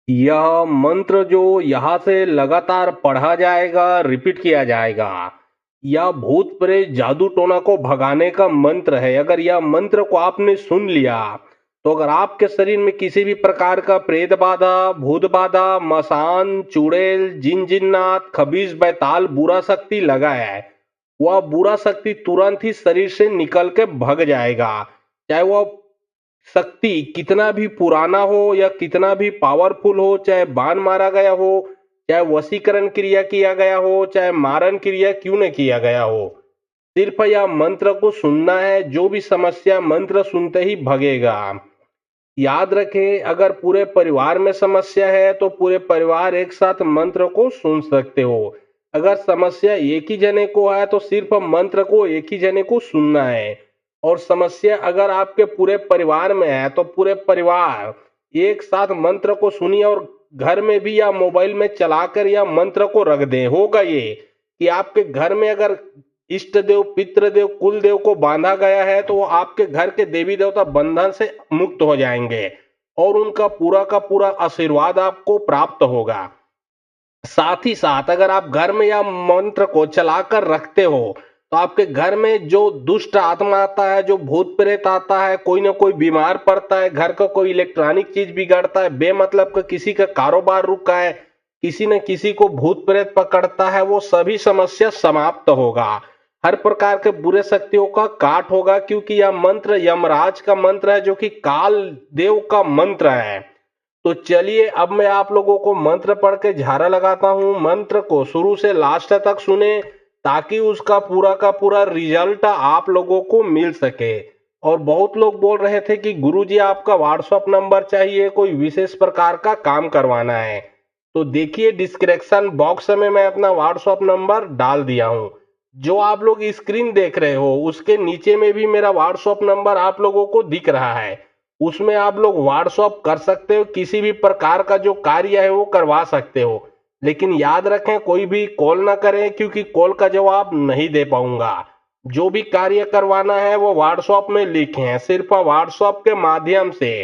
यह मंत्र जो यहाँ से लगातार पढ़ा जाएगा, रिपीट किया जाएगा, यह भूत प्रेत जादू टोना को भगाने का मंत्र है। अगर यह मंत्र को आपने सुन लिया तो अगर आपके शरीर में किसी भी प्रकार का प्रेत बाधा, भूत बाधा, मसान, चुड़ैल, जिन जिन्नात, खबीस बैताल, बुरा शक्ति लगा है, वह बुरा शक्ति तुरंत ही शरीर से निकल के भग जाएगा। चाहे वह शक्ति कितना भी पुराना हो या कितना भी पावरफुल हो, चाहे बाण मारा गया हो, चाहे वशीकरण क्रिया किया गया हो, चाहे मारन क्रिया क्यों न किया गया हो, सिर्फ यह मंत्र को सुनना है। जो भी समस्या मंत्र सुनते ही भगेगा। याद रखें, अगर पूरे परिवार में समस्या है तो पूरे परिवार एक साथ मंत्र को सुन सकते हो। अगर समस्या एक ही जने को है तो सिर्फ मंत्र को एक ही जने को सुनना है। और समस्या अगर आपके पूरे परिवार में है तो पूरे परिवार एक साथ मंत्र को सुनिए और घर में भी या मोबाइल में चलाकर या मंत्र को रख दें। होगा ये कि आपके घर में अगर इष्ट देव, पितृदेव, कुल देव को बांधा गया है तो वो आपके घर के देवी देवता बंधन से मुक्त हो जाएंगे और उनका पूरा का पूरा आशीर्वाद आपको प्राप्त होगा। साथ ही साथ अगर आप घर में यह मंत्र को चलाकर रखते हो तो आपके घर में जो दुष्ट आत्मा आता है, जो भूत प्रेत आता है, कोई ना कोई बीमार पड़ता है, घर का कोई इलेक्ट्रॉनिक चीज बिगड़ता है, बेमतलब का किसी का कारोबार रुका है, किसी न किसी को भूत प्रेत पकड़ता है, वो सभी समस्या समाप्त होगा। हर प्रकार के बुरे शक्तियों का काट होगा, क्योंकि यह मंत्र यमराज का मंत्र है, जो कि काल देव का मंत्र है। तो चलिए अब मैं आप लोगों को मंत्र पढ़ के झाड़ा लगाता हूं। मंत्र को शुरू से लास्ट तक सुने ताकि उसका पूरा का पूरा रिजल्ट आप लोगों को मिल सके। और बहुत लोग बोल रहे थे कि गुरुजी आपका व्हाट्सएप नंबर चाहिए, कोई विशेष प्रकार का काम करवाना है। तो देखिए डिस्क्रिप्शन बॉक्स में मैं अपना व्हाट्सएप नंबर डाल दिया हूं। जो आप लोग स्क्रीन देख रहे हो उसके नीचे में भी मेरा व्हाट्सएप नंबर आप लोगों को दिख रहा है। उसमें आप लोग व्हाट्सएप कर सकते हो, किसी भी प्रकार का जो कार्य है वो करवा सकते हो। लेकिन याद रखें, कोई भी कॉल ना करें, क्योंकि कॉल का जवाब नहीं दे पाऊंगा। जो भी कार्य करवाना है वो व्हाट्सएप में लिखें। सिर्फ व्हाट्सएप के माध्यम से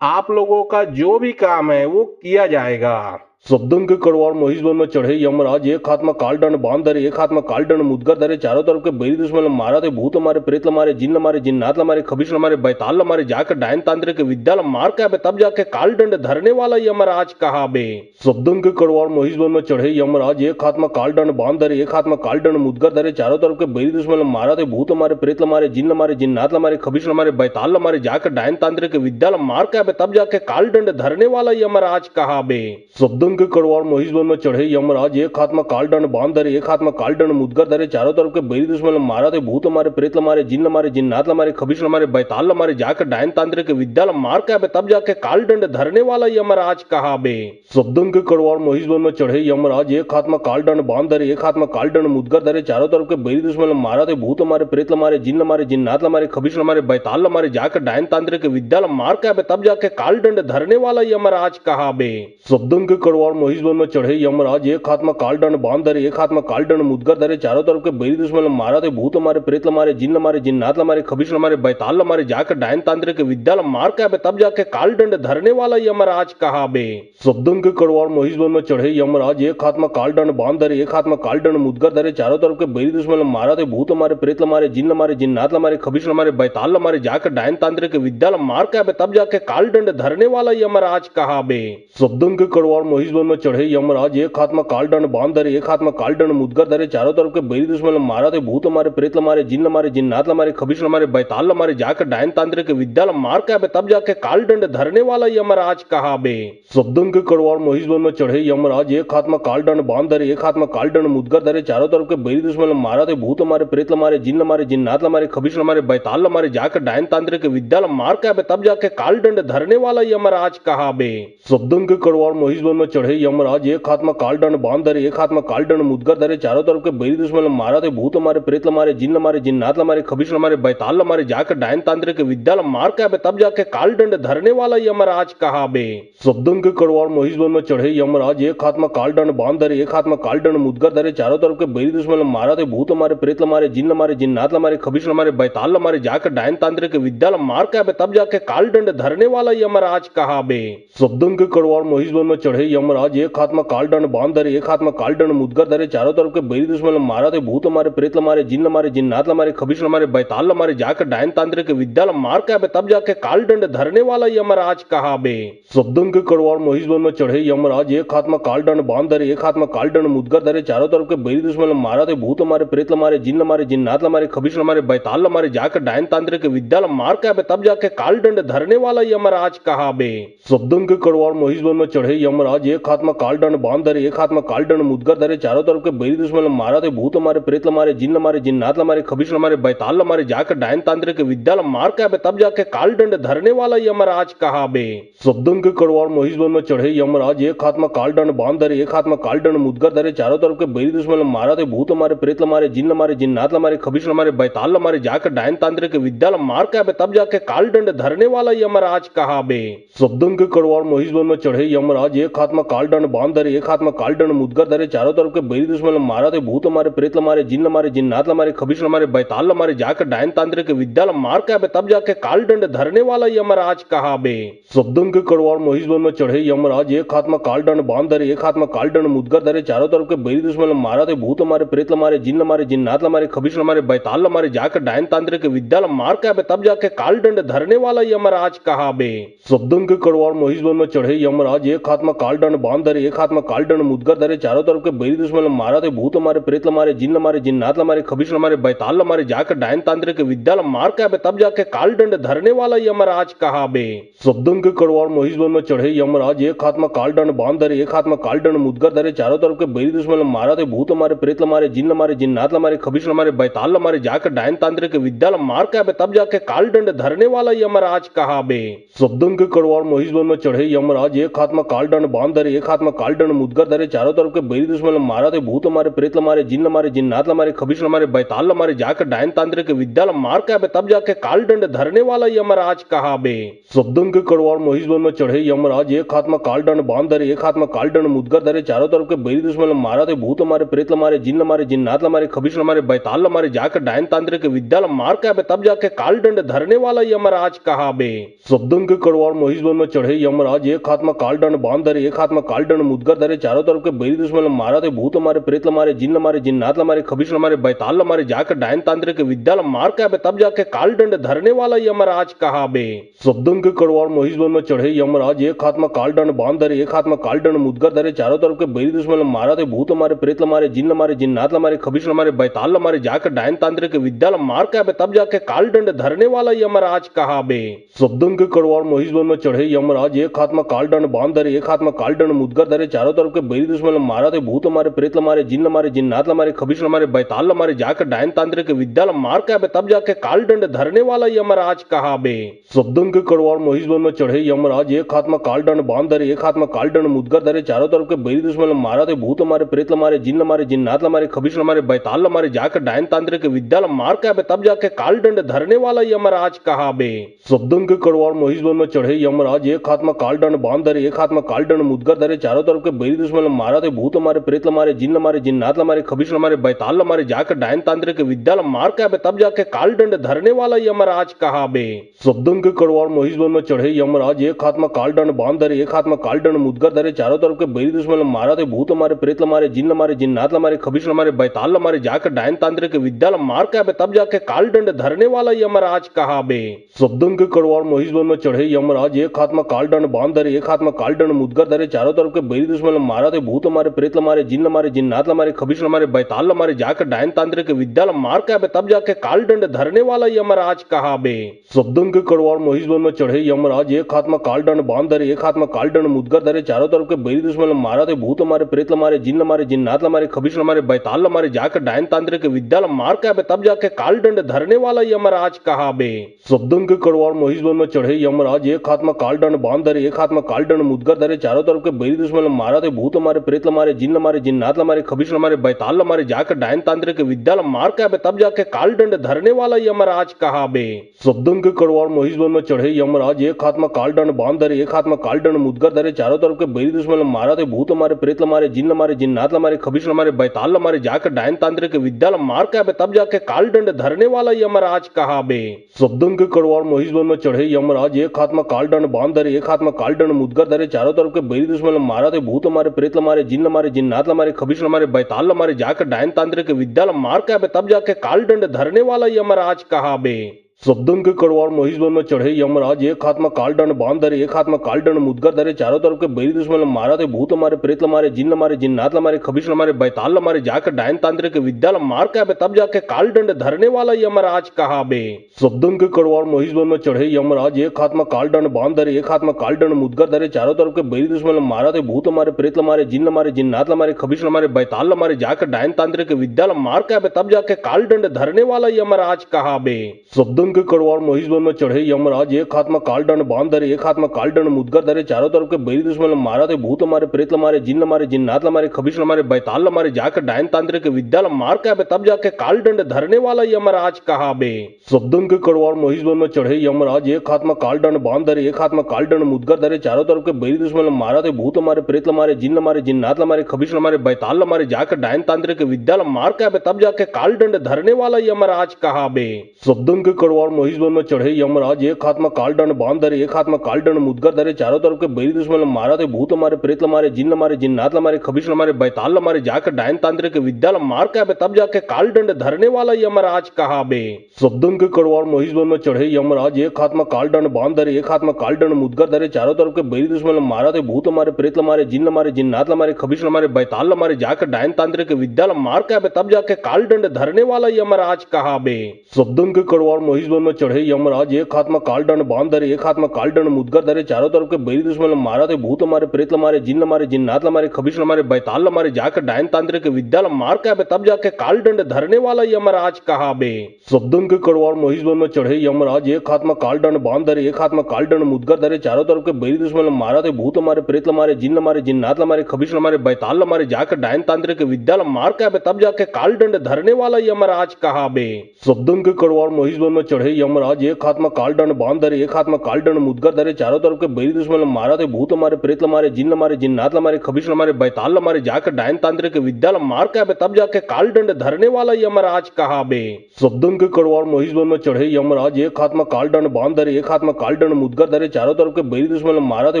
आप लोगों का जो भी काम है वो किया जाएगा। शब्दन के कड़वार महिषवन में चढ़े यमराज, एक हाथ में कालदंड बांध धरे, एक हाथ में कालदंड मुदगर धरे, चारों तरफ के बैरी दुश्मन मारा थे, भूत मारे, प्रेत मारे, जिन्न मारे, जिन्नात मारे, खबीश मारे, बैताल मारे, जाकर डायन तांत्रिक विद्या मार के तब जाके कालदंड धरने वाला यमराज कहा बे। शब्दन के कड़वार महिषवन में चढ़े यमराज, एक हाथ में कालदंड बांध धरे, एक हाथ में कालदंड मुदगर धरे, चारों तरफ के बैरी दुश्मन मारा थे, भूत मारे, प्रेत मारे, जिन्न मारे, जिन्नात मारे, खबीश मारे, बैताल मारे, जाकर डायन तांत्रिक विद्या मार के तब जाके कालदंड धरने वाला यमराज कहा बे। शब्दन के कड़वार महिषवन में चढ़े यमराज, एक हाथ में कालदंड बांध धरे, एक हाथ में कालदंड मुदगर धरे, चारों तरफ के बैरी दुश्मन मारा थे, भूत मारे, प्रेत मारे, जिन्न मारे, जिन्नात मारे, खबीश मारे, बैताल मारे, जाकर डायन तांत्रिक विद्या मार के तब जाके कालदंड धरने वाला यमराज कहा बे। शब्दन के कड़वार महिषवन में चढ़े यमराज, एक हाथ में कालदंड बांध धरे, एक हाथ में कालदंड मुदगर धरे, चारों तरफ के बैरी दुश्मन मारा थे, भूत मारे, प्रेत मारे, जिन्न मारे, जिन्नात मारे, खबीश मारे, बैताल मारे, जाकर डायन तांत्रिक विद्या मार के तब जाके कालदंड धरने वाला यमराज कहा बे। शब्दन के कड़वार महिषवन में चढ़े यमराज, एक हाथ में कालदंड बांध धरे, एक हाथ में कालदंड मुदगर धरे, चारों तरफ के बैरी दुश्मन मारा थे, भूत मारे, प्रेत मारे, जिन्न मारे, जिन्नात मारे, खबीश मारे, बैताल मारे, जाकर डायन तांत्रिक विद्या मार के तब जाके कालदंड धरने वाला यमराज कहा बे। शब्दन के कड़वार महिषवन में चढ़े यमराज, एक हाथ में कालदंड बांध धरे, एक हाथ में कालदंड मुदगर धरे, चारों तरफ के बैरी दुश्मन मारा थे, भूत मारे, प्रेत मारे, जिन्न मारे, जिन्नात मारे, खबीश मारे, बैताल मारे, जाकर डायन तांत्रिक विद्या मार के तब जाके कालदंड धरने वाला यमराज कहा बे। शब्दन के कड़वार महिषवन में चढ़े यमराज, एक हाथ में कालदंड बांध धरे, एक हाथ में कालदंड मुदगर धरे, चारों तरफ के बैरी दुश्मन मारा थे, भूत मारे, प्रेत मारे, जिन्न मारे, जिन्नात मारे, खबीश मारे, बैताल मारे, जाकर डायन तांत्रिक विद्या मार के तब जाके कालदंड धरने वाला यमराज कहा बे। शब्दन के कड़वार महिषवन में चढ़े यमराज, एक हाथ में कालदंड बांध धरे, एक हाथ में कालदंड मुदगर धरे, चारों तरफ के बैरी दुश्मन मारा थे, भूत मारे, प्रेत मारे, जिन्न मारे, जिन्नात मारे, खबीश मारे, बैताल मारे, जाकर डायन तांत्रिक विद्या मार के तब जाके कालदंड धरने वाला यमराज कहा बे। शब्दन के कड़वार महिषवन में चढ़े यमराज, एक हाथ में कालदंड बांध धरे, एक हाथ में कालदंड मुदगर धरे, चारों तरफ के बैरी दुश्मन मारा थे, भूत मारे, प्रेत मारे, जिन्नात मारे, खबीश मारे, बैताल मारे, जाकर डायन तांत्रिक विद्या मार के तब जाके कालदंड धरने वाला यमराज कहा बे। शब्दों के कड़वाड़ महिषवन में चढ़े यमराज, एक हाथ में कालदंड बांध धरे, एक हाथ में कालदंड मुदगर धरे, चारों तरफ के बैरी दुश्मन मारा थे, भूत मारे, प्रेत मारे, जिन्नात मारे, खबीश मारे, बैताल मारे, जाकर डायन तांत्रिक विद्या मार के तब जाके कालदंड धरने वाला यमराज कहा बे। शब्दों के कड़वाड़ महिषवन में चढ़े यमराज, एक हाथ में कालदंड बांध धरे, एक हाथ में कालदंड मुदगर धरे, चारों तरफ के बैरी दुश्मन मारा थे, भूत मारे, प्रेत मारे, जिन्नात मारे, खबीश मारे, बैताल मारे, जाकर डायन तांत्रिक विद्या मार के तब जाके कालदंड धरने वाला यमराज कहा बे। शब्दों के कड़वाड़ महिषवन में चढ़े यमराज, एक हाथ में कालदंड बांध धरे, एक हाथ में कालदंड मुदगर धरे, चारों तरफ के बैरी दुश्मन मारा थे, भूत मारे, प्रेत मारे, जिन्नात मारे, खबीश मारे, बैताल मारे, जाकर डायन तांत्रिक विद्या मार के तब जाके कालदंड धरने वाला यमराज कहा बे। शब्दों के कड़वाड़ महिषवन में चढ़े यमराज, एक हाथ में कालदंड बांध धरे, एक हाथ में कालदंड मुदगर धरे, चारों तरफ के बैरी दुश्मन मारा थे, भूत मारे, प्रेत मारे, जिन्नात मारे, खबीश मारे, बैताल मारे, जाकर डायन तांत्रिक विद्या मार के तब जाके कालदंड धरने वाला यमराज कहा बे। शब्दों के कड़वाड़ महिषवन में चढ़े यमराज, एक हाथ में कालदंड बांध धरे, एक हाथ में कालदंड मुदगर धरे, चारों तरफ के बैरी दुश्मन मारा थे, भूत मारे, प्रेत मारे, जिन्नात मारे, खबीश मारे, बैताल मारे, जाकर डायन तांत्रिक विद्या मार के तब जाके कालदंड धरने वाला यमराज कहा बे। शब्दों के कड़वाड़ महिषवन में चढ़े यमराज, एक हाथ में कालदंड बांध धरे, एक हाथ में कालदंड मुदगर धरे, चारों तरफ के बैरी दुश्मन मारा थे, भूत मारे, प्रेत मारे, जिन्नात मारे, खबीश मारे, बैताल मारे, जाकर डायन तांत्रिक विद्या मार के तब जाके कालदंड धरने वाला यमराज कहा बे। शब्दों के कड़वाड़ महिषवन में चढ़े यमराज, एक हाथ में कालदंड बांध धरे, एक हाथ में कालदंड मुदगर धरे, चारों तरफ के बैरी दुश्मन मारा थे, भूत मारे, प्रेत मारे, जिन्नात मारे, खबीश मारे, बैताल मारे, जाकर डायन तांत्रिक विद्या मार के तब जाके कालदंड धरने वाला यमराज कहा बे। शब्दों के कड़वाड़ महिषवन में चढ़े यमराज, एक हाथ में कालदंड बांध धरे, एक हाथ में कालदंड मुदगर धरे, चारों तरफ के बैरी दुश्मन मारा थे, भूत मारे, प्रेत मारे, जिन्नात मारे, खबीश मारे, बैताल मारे, जाकर डायन तांत्रिक विद्या मार के तब जाके कालदंड धरने वाला यमराज कहा बे। शब्दों के कड़वाड़ महिषवन में चढ़े यमराज, एक हाथ में कालदंड बांध धरे, एक हाथ में कालदंड मुदगर धरे, चारों तरफ के बैरी दुश्मन मारा थे, भूत मारे, प्रेत मारे, जिन्नात मारे, खबीश मारे, बैताल मारे, जाकर डायन तांत्रिक विद्या मार के तब जाके कालदंड धरने वाला यमराज कहा बे। शब्दों के कड़वाड़ महिषवन में चढ़े यमराज, एक हाथ में कालदंड बांध धरे, एक हाथ में कालदंड मुदगर धरे, चारों तरफ के बैरी दुश्मन मारा थे, भूत मारे, प्रेत मारे, जिन्नात मारे, खबीश मारे, बैताल मारे, जाकर डायन तांत्रिक विद्या मार के तब जाके कालदंड धरने वाला यमराज कहा बे। शब्दों के कड़वाड़ महिषवन में चढ़े यमराज, एक हाथ में कालदंड बांध धरे, एक हाथ में कालदंड मुदगर धरे, चारों तरफ के बैरी दुश्मन मारा थे, भूत मारे, प्रेत मारे, जिन्नात मारे, खबीश मारे, बैताल मारे, जाकर डायन तांत्रिक विद्या मार के तब जाके कालदंड धरने वाला यमराज कहा बे। शब्दों के कड़वाड़ महिषवन में चढ़े यमराज, एक हाथ में कालदंड बांध धरे, एक हाथ में कालदंड मुदगर धरे, चारों तरफ के बैरी दुश्मन मारा थे, भूत मारे, प्रेत मारे, जिन्नात मारे, खबीश मारे, बैताल मारे, जाकर डायन तांत्रिक विद्या मार के तब जाके कालदंड धरने वाला यमराज कहा बे। शब्दों के कड़वाड़ महिषवन में चढ़े यमराज, एक हाथ में कालदंड बांध धरे, एक हाथ में कालदंड मुदगर धरे, चारों तरफ के बैरी दुश्मन मारा थे, भूत मारे, प्रेत मारे, जिन्नात मारे, खबीश मारे, बैताल मारे, जाकर डायन तांत्रिक विद्या मार के तब जाके कालदंड धरने वाला यमराज कहा बे। शब्दों के कड़वाड़ महिषवन में चढ़े यमराज, एक हाथ में कालदंड बांध धरे, एक हाथ में कालदंड मुदगर धरे, चारों तरफ के बैरी दुश्मन मारा थे, भूत मारे, प्रेत मारे, जिन्नात मारे, खबीश मारे, बैताल मारे, जाकर डायन तांत्रिक विद्या मार के तब जाके कालदंड धरने वाला यमराज कहा बे। शब्दों के कड़वाड़ महिषवन में चढ़े यमराज, एक हाथ में कालदंड बांध धरे, एक हाथ में कालदंड मुदगर धरे, चारों तरफ के बैरी दुश्मन मारा थे, भूत मारे, प्रेत मारे, जिन्नात मारे, खबीश मारे, बैताल मारे, जाकर डायन तांत्रिक विद्या मार के तब जाके कालदंड धरने वाला यमराज कहा बे। शब्दों के कड़वाड़ महिषवन में चढ़े यमराज, एक हाथ में कालदंड बांध धरे, एक हाथ में कालदंड मुदगर धरे, चारों तरफ के बैरी दुश्मन मारा थे, भूत मारे, प्रेत मारे, जिन्नात मारे, खबीश मारे, बैताल मारे, जाकर डायन तांत्रिक विद्या मार के तब जाके कालदंड धरने वाला यमराज कहा बे। शब्दों के कड़वाड़ महिषवन में चढ़े यमराज, एक हाथ में कालदंड बांध धरे, एक हाथ में कालदंड मुदगर धरे, चारों तरफ के बैरी दुश्मन मारा थे, भूत मारे, प्रेत मारे, जिन्नात मारे, खबीश मारे, बैताल मारे, जाकर डायन तांत्रिक विद्या मार के तब जाके कालदंड धरने वाला यमराज कहा बे। शब्दों के कड़वाड़ महिषवन में चढ़े यमराज, एक हाथ में कालदंड बांध धरे, एक हाथ में कालदंड मुदगर धरे, चारों तरफ के बैरी दुश्मन मारा थे, भूत मारे, प्रेत मारे, जिन्नात मारे, खबीश मारे, बैताल मारे, जाकर डायन तांत्रिक विद्या मार के तब जाके कालदंड धरने वाला यमराज कहा बे। शब्दों के कड़वाड़ महिषवन में चढ़े यमराज, एक हाथ में कालदंड बांध धरे, एक हाथ में कालदंड मुदगर धरे, चारों तरफ के बैरी दुश्मन मारा थे, भूत मारे, प्रेत मारे, जिन्नात मारे, खबीश मारे, बैताल मारे, जाकर डायन तांत्रिक विद्या मार के तब जाके कालदंड धरने वाला यमराज कहा बे। शब्दों के कड़वाड़ महिषवन में चढ़े यमराज, एक हाथ में कालदंड बांध धरे, एक हाथ में कालदंड मुदगर धरे, चारों तरफ के के बैरी दुश्मन मारा थे भूत मारे प्रेत मारे जिन्नात मारे खबीश मारे बैताल मारे जाकर डायन तांत्रिक विद्या मार के तब जाके काल दंड धरने वाला यमराज कहा बे। शब्दन के कड़वार महिष वन में चढ़े यमराज एक हाथ में काल दंड बांध धरे एक हाथ में काल दंड मुदगर धरे चारों तरफ के बैरी दुश्मन मारा थे भूत मारे प्रेत मारे जिन्नात मारे खबीश मारे बैताल मारे जाकर डायन तांत्रिक विद्या मार के तब जाके काल दंड धरने वाला यमराज कहा बे। शब्दन के कड़वार महिष वन में चढ़े यमराज एक हाथ में काल दंड बांध धरे एक हाथ में काल दंड मुदगर धरे चारों तरफ के बैरी दुश्मन मारा थे भूत मारे प्रेत मारे जिन्नात मारे खबीश मारे बैताल मारे जाकर डायन तांत्रिक विद्या मार के तब जाके काल दंड धरने वाला यमराज कहा बे। शब्दन के कड़वार महिष वन में चढ़े यमराज एक हाथ में काल दंड बांध धरे एक हाथ में काल दंड मुदगर धरे चारों तरफ के बैरी दुश्मन मारा थे भूत मारे प्रेत मारे जिन्नात मारे खबीश मारे बैताल मारे जाकर डायन तांत्रिक विद्या मार के तब जाके काल दंड धरने वाला यमराज कहा बे। शब्दन के कड़वार महिष वन में चढ़े यमराज एक हाथ में काल दंड बांध धरे एक हाथ में काल दंड मुदगर धरे चारों तरफ के बैरी दुश्मन मारा थे भूत मारे प्रेत मारे जिन्नात मारे खबीश मारे बैताल मारे जाकर डायन तांत्रिक विद्या मार के तब जाके काल दंड धरने वाला यमराज कहा बे। शब्दन के कड़वार महिष वन में चढ़े यमराज एक हाथ में काल दंड बांध धरे एक हाथ में काल दंड मुदगर धरे चारों तरफ के बैरी दुश्मन मारा थे भूत मारे प्रेत मारे जिन्नात मारे खबीश मारे बैताल मारे जाकर डायन तांत्रिक विद्या मार के तब जाके काल दंड धरने वाला यमराज कहा बे। शब्दन के कड़वार महिष वन में चढ़े यमराज एक हाथ में काल दंड बांध धरे एक हाथ में काल दंड मुदगर धरे चारों तरफ के बैरी दुश्मन मारा थे भूत मारे प्रेत मारे जिन्नात मारे खबीश मारे बैताल मारे जाकर डायन तांत्रिक विद्या मार के तब जाके काल दंड धरने वाला यमराज कहा बे। शब्दन के कड़वार महिष वन में चढ़े यमराज एक हाथ में काल दंड बांध धरे एक हाथ में काल दंड मुदगर धरे चारों तरफ के बैरी दुश्मन मारा थे भूत मारे प्रेत मारे जिन्नात मारे खबीश मारे बैताल मारे जाकर डायन तांत्रिक विद्या मार के तब जाके काल दंड धरने वाला यमराज कहा बे। शब्दन के कड़वार महिष वन में चढ़े यमराज एक हाथ में काल दंड बांध धरे एक हाथ में काल दंड मुदगर धरे चारों तरफ के बैरी दुश्मन मारा थे भूत मारे प्रेत मारे जिन्नात मारे खबीश मारे बैताल मारे जाकर डायन तांत्रिक विद्या मार के तब जाके काल दंड धरने वाला यमराज कहा बे। शब्दन के कड़वार महिष वन में चढ़े यमराज एक हाथ में काल दंड बांध धरे एक हाथ में काल दंड मुदगर धरे चारों तरफ के बैरी दुश्मन मारा थे भूत मारे प्रेत मारे जिन्नात मारे खबीश मारे बैताल मारे जाकर डायन तांत्रिक विद्या मार के तब जाके काल दंड धरने वाला यमराज कहा बे। शब्दन के कड़वार महिष वन में चढ़े यमराज एक हाथ में काल दंड बांध धरे एक हाथ में काल दंड मुदगर धरे चारों तरफ के बैरी दुश्मन मारा थे भूत मारे प्रेत मारे जिन्नात मारे खबीश मारे बैताल मारे जाकर डायन तांत्रिक विद्या मार के तब जाके काल दंड धरने वाला यमराज कहा बे। शब्दन के कड़वार महिष वन में चढ़े यमराज एक हाथ में काल दंड बांध धरे एक हाथ में काल दंड मुदगर धरे चारों तरफ के बैरी दुश्मन मारा थे भूत मारे प्रेत मारे जिन्नात मारे खबीश मारे बैताल मारे जाकर डायन तांत्रिक विद्या मार के तब जाके काल दंड धरने वाला यमराज कहा बे। शब्दन के कड़वार महिष वन में चढ़े यमराज एक हाथ में काल दंड बांध धरे एक हाथ में काल दंड मुदगर धरे चारों तरफ के बैरी दुश्मन मारा थे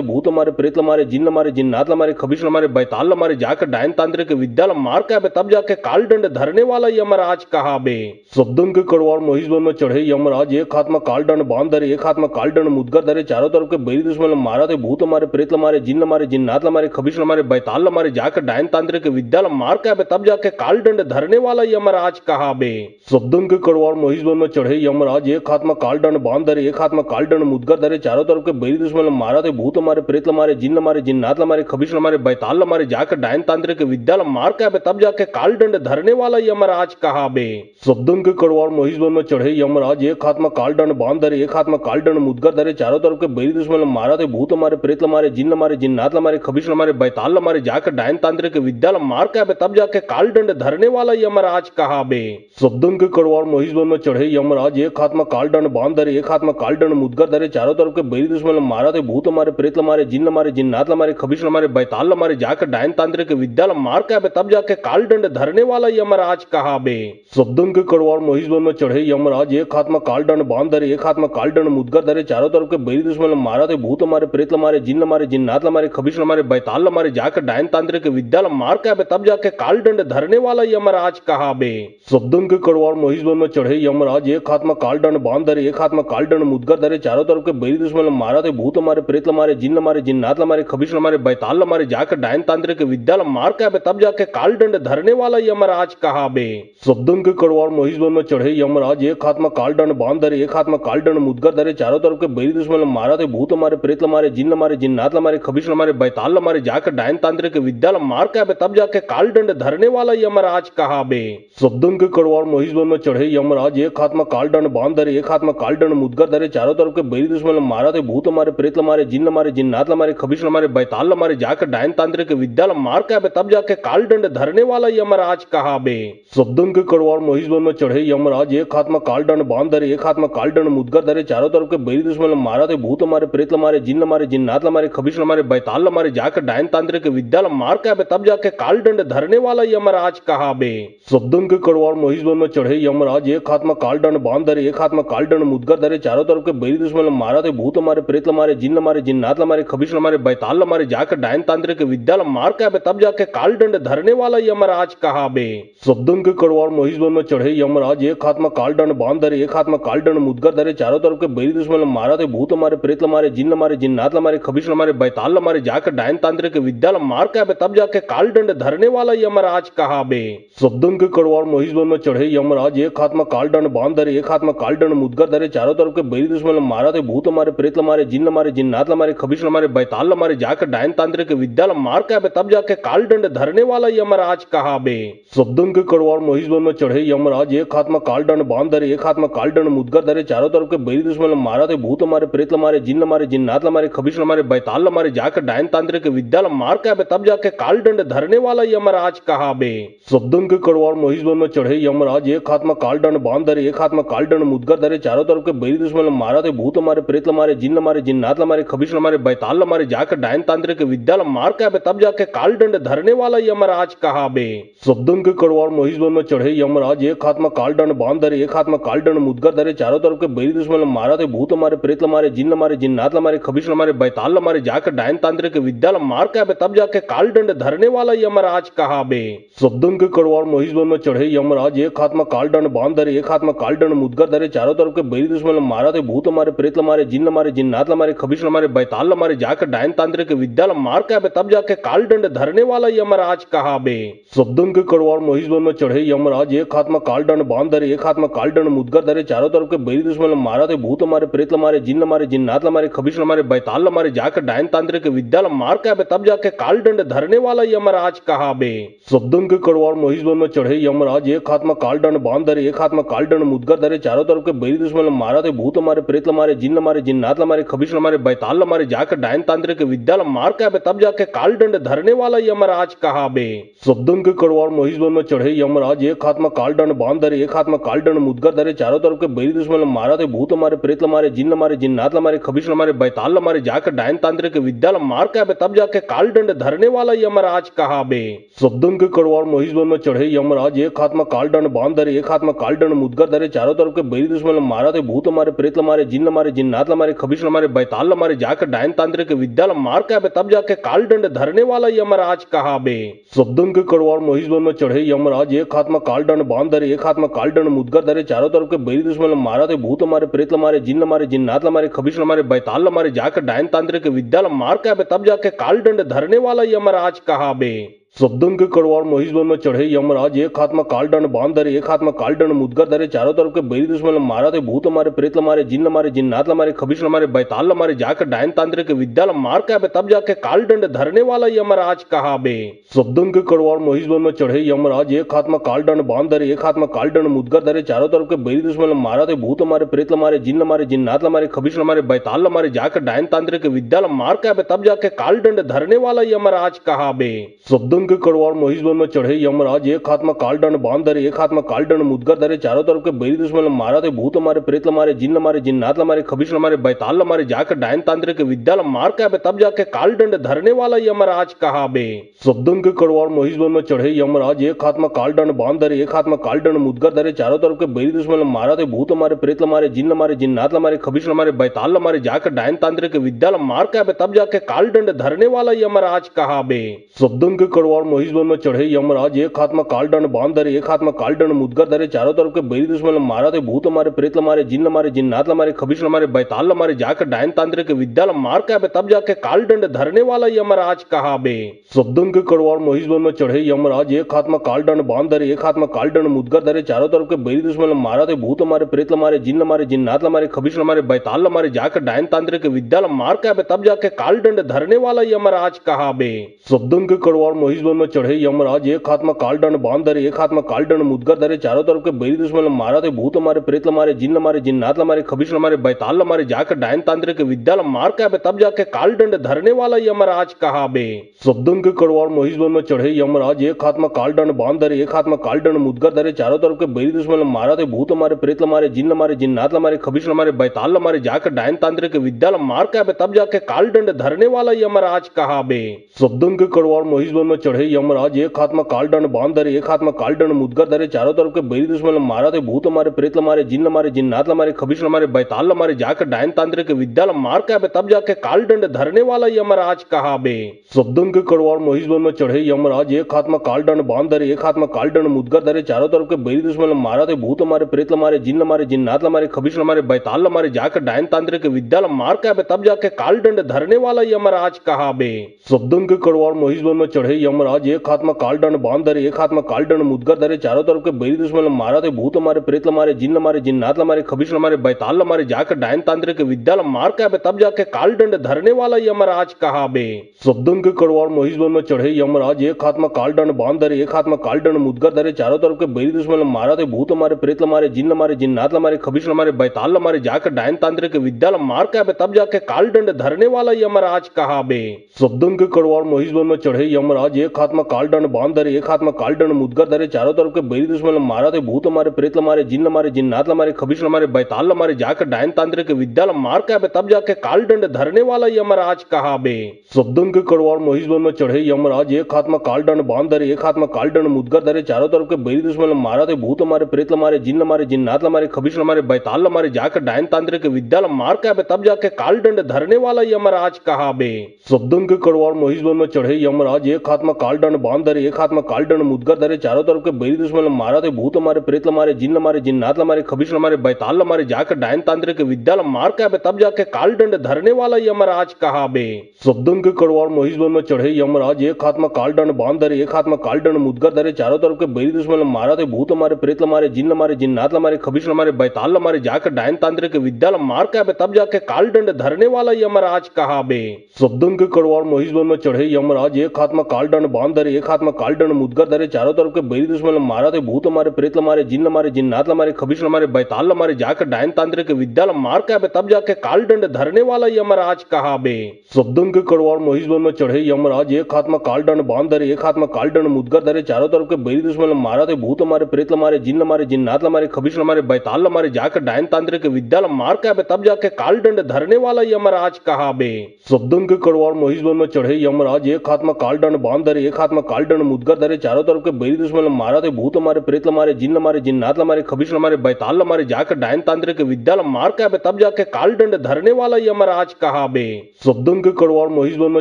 भूत मारे प्रेत मारे जिन्नात मारे खबीश मारे बैताल मारे जाकर डायन तांत्रिक विद्या मार के तब जाके काल दंड धरने वाला यमराज कहा बे। शब्दन के कड़वार महिष वन में चढ़े यमराज एक हाथ में काल दंड बांध धरे एक हाथ में काल दंड मुदगर धरे चारों तरफ के बैरी दुश्मन मारा थे भूत मारे प्रेत मारे जिन्नात मारे खबीश मारे बैताल मारे जाकर डायन तांत्रिक विद्या मार के तब जाके काल दंड धरने वाला यमराज कहा बे। शब्दन के कड़वार महिष वन में चढ़े यमराज एक हाथ में काल दंड बांध धरे एक हाथ में काल दंड मुदगर धरे चारों तरफ के बैरी दुश्मन मारा थे भूत मारे प्रेत मारे जिन्नात मारे खबीश मारे बैताल मारे जाकर डायन तांत्रिक विद्या मार के तब जाके काल दंड धरने वाला यमराज कहा बे। शब्दन के कड़वार महिष वन में चढ़े यमराज एक हाथ में काल दंड बांध धरे एक हाथ में काल दंड मुदगर धरे चारों तरफ के बैरी दुश्मन मारा थे भूत मारे प्रेत मारे जिन्नात मारे खबीश मारे बैताल मारे जाकर डायन तांत्रिक विद्या मार के तब जाके काल दंड धरने वाला यमराज कहा बे। शब्दन के कड़वार महिष वन में चढ़े यमराज एक हाथ में काल दंड बांध धरे एक हाथ में काल दंड मुदगर धरे चारों तरफ के बैरी दुश्मन मारा थे भूत मारे प्रेत मारे जिन्नात मारे खबीश मारे बैताल मारे जाकर डायन तांत्रिक विद्या मार के तब जाके काल दंड धरने वाला यमराज कहा बे। शब्दन के कड़वार महिष वन में चढ़े यमराज एक हाथ में काल दंड बांध धरे एक हाथ में काल दंड मुदगर धरे चारों तरफ के बैरी दुश्मन मारा थे भूत मारे प्रेत मारे जिन्नात मारे खबीश मारे बैताल मारे जाकर डायन तांत्रिक विद्या मार के तब जाके काल दंड धरने वाला यमराज कहा बे। शब्दन के कड़वार महिष वन में चढ़े यमराज एक हाथ में काल दंड बांध धरे एक हाथ में काल दंड मुदगर धरे चारों तरफ के बैरी दुश्मन मारा थे भूत मारे प्रेत मारे जिन्नात मारे खबीश मारे बैताल मारे जाकर डायन तांत्रिक विद्या मार के तब जाके काल दंड धरने वाला यमराज कहा बे। शब्दन के कड़वार महिष वन में चढ़े यमराज एक हाथ में काल दंड काल दंड बांध धरे एक हाथ में काल दंड मुदगर धरे चारों तरफ के बैरी दुश्मन मारा थे भूत मारे प्रेत मारे जिन्नात मारे खबीश मारे बैताल मारे जाकर डायन तांत्रिक विद्या मार के आबे तब जाके काल दंड धरने वाला यमराज कहा बे। शब्दन के कड़वाड़ महिषवन में चढ़े यमराज एक हाथ में काल दंड बांध धरे एक हाथ में काल दंड मुदगर धरे चारों तरफ के बैरी दुश्मन मारा थे भूत मारे प्रेत मारे जिन्नात मारे खबीश मारे बैताल मारे जाकर डायन तांत्रिक विद्या मार के आबे तब जाके काल दंड धरने वाला यमराज कहा बे। शब्दन के कड़वाड़ महिषवन में चढ़े यमराज एक हाथ में काल दंड बांध धरे एक हाथ में काल दंड मुदगर धरे चारों तरफ के बैरी दुश्मन मारा थे भूत मारे प्रेत मारे जिन्नात मारे खबीश मारे बैताल मारे जाकर डायन तांत्रिक विद्या मार के आबे तब जाके काल दंड धरने वाला यमराज कहा बे। शब्दन के कड़वाड़ महिषवन में चढ़े यमराज एक हाथ में काल दंड बांध धरे एक हाथ में काल दंड मुदगर धरे चारों तरफ के बैरी दुश्मन मारा थे भूत मारे प्रेत मारे जिन्नात मारे खबीश मारे बैताल मारे जाकर डायन तांत्रिक विद्या मार के आबे तब जाके काल दंड धरने वाला यमराज कहा बे। शब्दन के कड़वाड़ महिषवन में चढ़े यमराज एक हाथ में काल दंड बांध धरे एक हाथ में काल दंड मुदगर धरे चारों तरफ के बैरी दुश्मन मारा थे भूत मारे प्रेत मारे जिन्नात मारे खबीश मारे बैताल मारे जाकर डायन तांत्रिक विद्या मार के आबे तब जाके काल दंड धरने वाला यमराज कहा बे। शब्दन के कड़वाड़ महिषवन में चढ़े यमराज एक हाथ में काल दंड बांध धरे एक हाथ में काल दंड मुदगर धरे चारों तरफ के बैरी दुश्मन मारा थे भूत मारे प्रेत मारे जिन्नात मारे खबीश मारे बैताल मारे जाकर डायन तांत्रिक विद्या मार के आबे तब जाके काल दंड धरने वाला यमराज कहा बे। शब्दन के कड़वाड़ महिषवन में चढ़े यमराज एक हाथ में काल दंड बांध धरे एक हाथ में काल दंड मुदगर धरे चारों तरफ के बैरी दुश्मन मारा थे भूत मारे प्रेत मारे जिन्नात मारे खबीश मारे बैताल मारे जाकर डायन तांत्रिक विद्या मार के आबे तब जाके काल दंड धरने वाला यमराज कहा बे। शब्दन के कड़वाड़ महिषवन में चढ़े यमराज एक हाथ में काल दंड बांध धरे एक हाथ में काल दंड मुदगर धरे चारों तरफ के बैरी दुश्मन मारा थे भूत मारे प्रेत मारे जिन्नात मारे खबीश मारे बैताल मारे जाकर डायन तांत्रिक विद्या मार के आबे तब जाके काल दंड धरने वाला यमराज कहा बे। शब्दन के कड़वाड़ महिषवन में चढ़े यमराज एक हाथ में काल दंड बांध धरे एक हाथ में काल दंड मुदगर धरे चारों तरफ के बैरी दुश्मन मारा थे भूत मारे प्रेत मारे जिन्नात मारे खबीश मारे बैताल मारे जाकर डायन तांत्रिक विद्या मार के आबे तब जाके काल दंड धरने वाला यमराज कहा बे। शब्दन के कड़वाड़ महिषवन में चढ़े यमराज एक हाथ में काल दंड बांध धरे एक हाथ में काल दंड मुदगर धरे चारों तरफ के बैरी दुश्मन मारा थे भूत मारे प्रेत मारे जिन्नात मारे खबीश मारे बैताल मारे जाकर डायन तांत्रिक विद्या मार के आबे तब जाके काल दंड धरने वाला यमराज कहा बे। शब्दन के कड़वाड़ महिषवन में चढ़े यमराज एक हाथ में काल दंड बांध धरे एक हाथ में काल दंड मुदगर धरे चारों तरफ के बैरी दुश्मन मारा थे भूत मारे प्रेत मारे जिन्नात मारे खबीश मारे बैताल मारे जाकर डायन तांत्रिक विद्या मार के आबे तब जाके काल दंड धरने वाला यमराज कहा बे। शब्दन के कड़वाड़ महिषवन में चढ़े यमराज एक हाथ में काल दंड बांध धरे एक हाथ में काल दंड मुदगर धरे चारों तरफ के बैरी दुश्मन मारा थे भूत मारे प्रेत मारे जिन्नात मारे खबीश मारे बैताल मारे जाकर डायन तांत्रिक विद्या मार के आबे तब जाके काल दंड धरने वाला यमराज कहा बे। शब्दन के कड़वाड़ महिषवन में चढ़े यमराज एक हाथ में काल दंड बांध धरे एक हाथ में काल दंड मुदगर धरे चारों तरफ के बैरी दुश्मन मारा थे भूत मारे प्रेत मारे जिन्नात मारे खबीश मारे बैताल मारे जाकर डायन तांत्रिक विद्या मार के आबे तब जाके काल दंड धरने वाला यमराज कहा बे। शब्दन के कड़वाड़ महिषवन में चढ़े यमराज एक हाथ में काल दंड बांध धरे एक हाथ में काल दंड मुदगर धरे चारों तरफ के बैरी दुश्मन मारा थे भूत मारे प्रेत मारे जिन्नात मारे खबीश मारे बैताल मारे जाकर डायन तांत्रिक विद्या मार के आबे तब जाके काल दंड धरने वाला यमराज कहा बे। शब्दन के कड़वाड़ महिषवन में चढ़े यमराज एक हाथ में काल दंड बांध धरे एक हाथ में काल दंड मुदगर धरे चारों तरफ के बैरी दुश्मन मारा थे भूत मारे प्रेत मारे जिन्नात मारे खबीश मारे बैताल मारे जाकर डायन तांत्रिक विद्या मार के आबे तब जाके काल दंड धरने वाला यमराज कहा बे। शब्दन के कड़वाड़ महिषवन में चढ़े यमराज एक हाथ में काल दंड बांध धरे एक हाथ में काल दंड मुदगर धरे चारों तरफ के बैरी दुश्मन मारा थे भूत मारे प्रेत मारे जिन्नात मारे खबीश मारे बैताल मारे जाकर डायन तांत्रिक विद्या मार के आबे तब जाके काल दंड धरने वाला यमराज कहा बे। शब्दन के कड़वाड़ महिषवन में चढ़े यमराज एक हाथ में काल दंड बांध धरे एक हाथ में काल दंड मुदगर धरे चारों तरफ के बैरी दुश्मन मारा थे भूत मारे प्रेत मारे जिन्नात मारे खबीश मारे बैताल मारे जाकर डायन तांत्रिक विद्या मार के आबे तब जाके काल दंड धरने वाला यमराज कहा बे। शब्दन के कड़वाड़ महिषवन में चढ़े यमराज एक हाथ में काल दंड बांध धरे एक हाथ में काल दंड मुदगर धरे चारों तरफ के बैरी दुश्मन मारा थे भूत मारे प्रेत मारे जिन्नात मारे खबीश मारे बैताल मारे जाकर डायन तांत्रिक विद्या मार के आबे तब जाके काल दंड धरने वाला यमराज कहा बे। शब्दन के कड़वाड़ महिषवन में चढ़े यमराज एक हाथ में काल दंड बांध धरे एक हाथ में काल दंड मुदगर धरे चारों तरफ के बैरी दुश्मन मारा थे भूत मारे प्रेत मारे जिन्नात मारे खबीश मारे बैताल मारे जाकर डायन तांत्रिक विद्या मार के आबे तब जाके काल दंड धरने वाला यमराज कहा बे। शब्दन के कड़वाड़ कड़वार महिषवन में चढ़े यमराज, एक हाथ में कालदंड बांध धरे, एक हाथ में कालदंड मुदगर धरे, चारों तरफ के बैरी दुश्मन मारा थे, भूत मारे, प्रेत मारे, जिन्न मारे, जिन्नात मारे, खबीश मारे, बैताल मारे, जाकर डायन तांत्रिक विद्या मार के तब जाके कालदंड धरने वाला यमराज कहा बे। शब्दन के कड़वार महिषवन में चढ़े यमराज, एक हाथ में कालदंड बांध धरे, एक हाथ में कालदंड मुदगर धरे, चारों तरफ के बैरी दुश्मन मारा थे, भूत मारे, प्रेत मारे, जिन्न मारे, जिन्नात मारे, खबीश मारे, बैताल मारे, जाकर डायन तांत्रिक विद्या मार के तब जाके कालदंड धरने वाला यमराज कहा बे। शब्दन के कड़वार महिषवन में चढ़े यमराज, एक हाथ में कालदंड बांध धरे, एक हाथ में कालदंड मुदगर धरे, चारों तरफ के बैरी दुश्मन मारा थे, भूत मारे, प्रेत मारे, जिन्न मारे, जिन्नात मारे, खबीश मारे, बैताल मारे, जाकर डायन तांत्रिक विद्या मार के तब जाके कालदंड धरने वाला यमराज कहा बे। शब्दन के कड़वार महिषवन में चढ़े यमराज, एक हाथ में कालदंड बांध धरे, एक हाथ में कालदंड मुदगर धरे, चारों तरफ के बैरी दुश्मन मारा थे, भूत मारे, प्रेत मारे, जिन्न मारे, जिन्नात मारे, खबीश मारे, बैताल मारे, जाकर डायन तांत्रिक विद्या मार के तब जाके कालदंड धरने वाला यमराज कहा बे। शब्दन के कड़वार महिषवन में चढ़े यमराज, एक हाथ में कालदंड बांध धरे, एक हाथ में कालदंड मुदगर धरे, चारों तरफ के बैरी दुश्मन मारा थे, भूत मारे, प्रेत मारे, जिन्न मारे, जिन्नात मारे, खबीश मारे, बैताल मारे, जाकर डायन तांत्रिक विद्या मार के तब जाके कालदंड धरने वाला यमराज कहा बे। शब्दन के कड़वार महिषवन में चढ़े यमराज, एक हाथ में कालदंड बांध धरे, एक हाथ में कालदंड मुदगर धरे, चारों तरफ के बैरी दुश्मन मारा थे, भूत मारे, प्रेत मारे, जिन्न मारे, जिन्नात मारे, खबीश मारे, बैताल मारे, जाकर डायन तांत्रिक विद्या मार के तब जाके कालदंड धरने वाला यमराज कहा बे। शब्दन के कड़वार महिषवन में चढ़े यमराज, एक हाथ में कालदंड बांध धरे, एक हाथ में कालदंड मुदगर धरे, चारों तरफ के बैरी दुश्मन मारा थे, भूत मारे, प्रेत मारे, जिन्न मारे, जिन्नात मारे, खबीश मारे, बैताल मारे, जाकर डायन तांत्रिक विद्या मार के तब जाके कालदंड धरने वाला यमराज कहा बे। शब्दन के कड़वार महिषवन में चढ़े यमराज, एक हाथ में कालदंड बांध धरे, एक हाथ में कालदंड मुदगर धरे, चारों तरफ के बैरी दुश्मन मारा थे, भूत मारे, प्रेत मारे, जिन्न मारे, जिन्नात मारे, खबीश मारे, बैताल मारे, जाकर डायन तांत्रिक विद्या मार के तब जाके कालदंड धरने वाला यमराज कहा बे। शब्दन के कड़वार महिषवन में चढ़े यमराज, एक हाथ में कालदंड बांध धरे, एक हाथ में कालदंड मुदगर धरे, चारों तरफ के बैरी दुश्मन मारा थे, भूत मारे, प्रेत मारे, जिन्न मारे, जिन्नात मारे, खबीश मारे, बैताल मारे, जाकर डायन तांत्रिक विद्या मार के तब जाके कालदंड धरने वाला यमराज कहा बे। शब्दन के कड़वार महिषवन में चढ़े यमराज, एक हाथ में कालदंड बांध धरे, एक हाथ में कालदंड मुदगर धरे, चारों तरफ के बैरी दुश्मन मारा थे, भूत मारे, प्रेत मारे, जिन्न मारे, जिन्नात मारे, खबीश मारे, बैताल मारे, जाकर डायन तांत्रिक विद्या मार के तब जाके कालदंड धरने वाला यमराज कहा बे। शब्दन के कड़वार महिषवन में चढ़े यमराज, एक हाथ में कालदंड बांध धरे, एक हाथ में कालदंड मुदगर धरे, चारों तरफ के बैरी दुश्मन मारा थे, भूत मारे, प्रेत मारे, जिन्न मारे, जिन्नात मारे, खबीश मारे, बैताल मारे, जाकर डायन तांत्रिक विद्या मार के तब जाके कालदंड धरने वाला यमराज कहा बे। शब्दन के कड़वार महिषवन में चढ़े यमराज, एक हाथ में कालदंड बांध धरे, एक हाथ में कालदंड मुदगर धरे, चारों तरफ के बैरी दुश्मन मारा थे, भूत मारे, प्रेत मारे, जिन्न मारे, जिन्नात मारे, खबीश मारे, बैताल मारे, जाकर डायन तांत्रिक विद्या मार के तब जाके कालदंड धरने वाला यमराज कहा बे। शब्दन के कड़वार महिषवन में चढ़े यमराज, एक हाथ में कालदंड बांध धरे, एक हाथ में कालदंड मुदगर धरे, चारों तरफ के बैरी दुश्मन मारा थे, भूत मारे, प्रेत मारे, जिन्न मारे, जिन्नात मारे, खबीश मारे, बैताल मारे, जाकर डायन तांत्रिक विद्या मार के तब जाके कालदंड धरने वाला यमराज कहा बे। शब्दन के कड़वार महिषवन में चढ़े यमराज, एक हाथ में कालदंड बांध धरे, एक हाथ में कालदंड मुदगर धरे, चारों तरफ के बैरी दुश्मन मारा थे, भूत मारे, प्रेत मारे, जिन्न मारे, जिन्नात मारे, खबीश मारे, बैताल मारे, जाकर डायन तांत्रिक विद्या मार के तब जाके कालदंड धरने वाला यमराज कहा बे। शब्दन के कड़वार महिषवन में चढ़े यमराज, एक हाथ में कालदंड बांध धरे, एक हाथ में कालदंड मुदगर धरे, चारों तरफ के बैरी दुश्मन मारा थे, भूत मारे, प्रेत मारे, जिन्न मारे, जिन्नात मारे, खबीश मारे, बैताल मारे, जाकर डायन तांत्रिक विद्या मार के तब जाके कालदंड धरने वाला यमराज कहा बे। शब्दन के कड़वार महिषवन में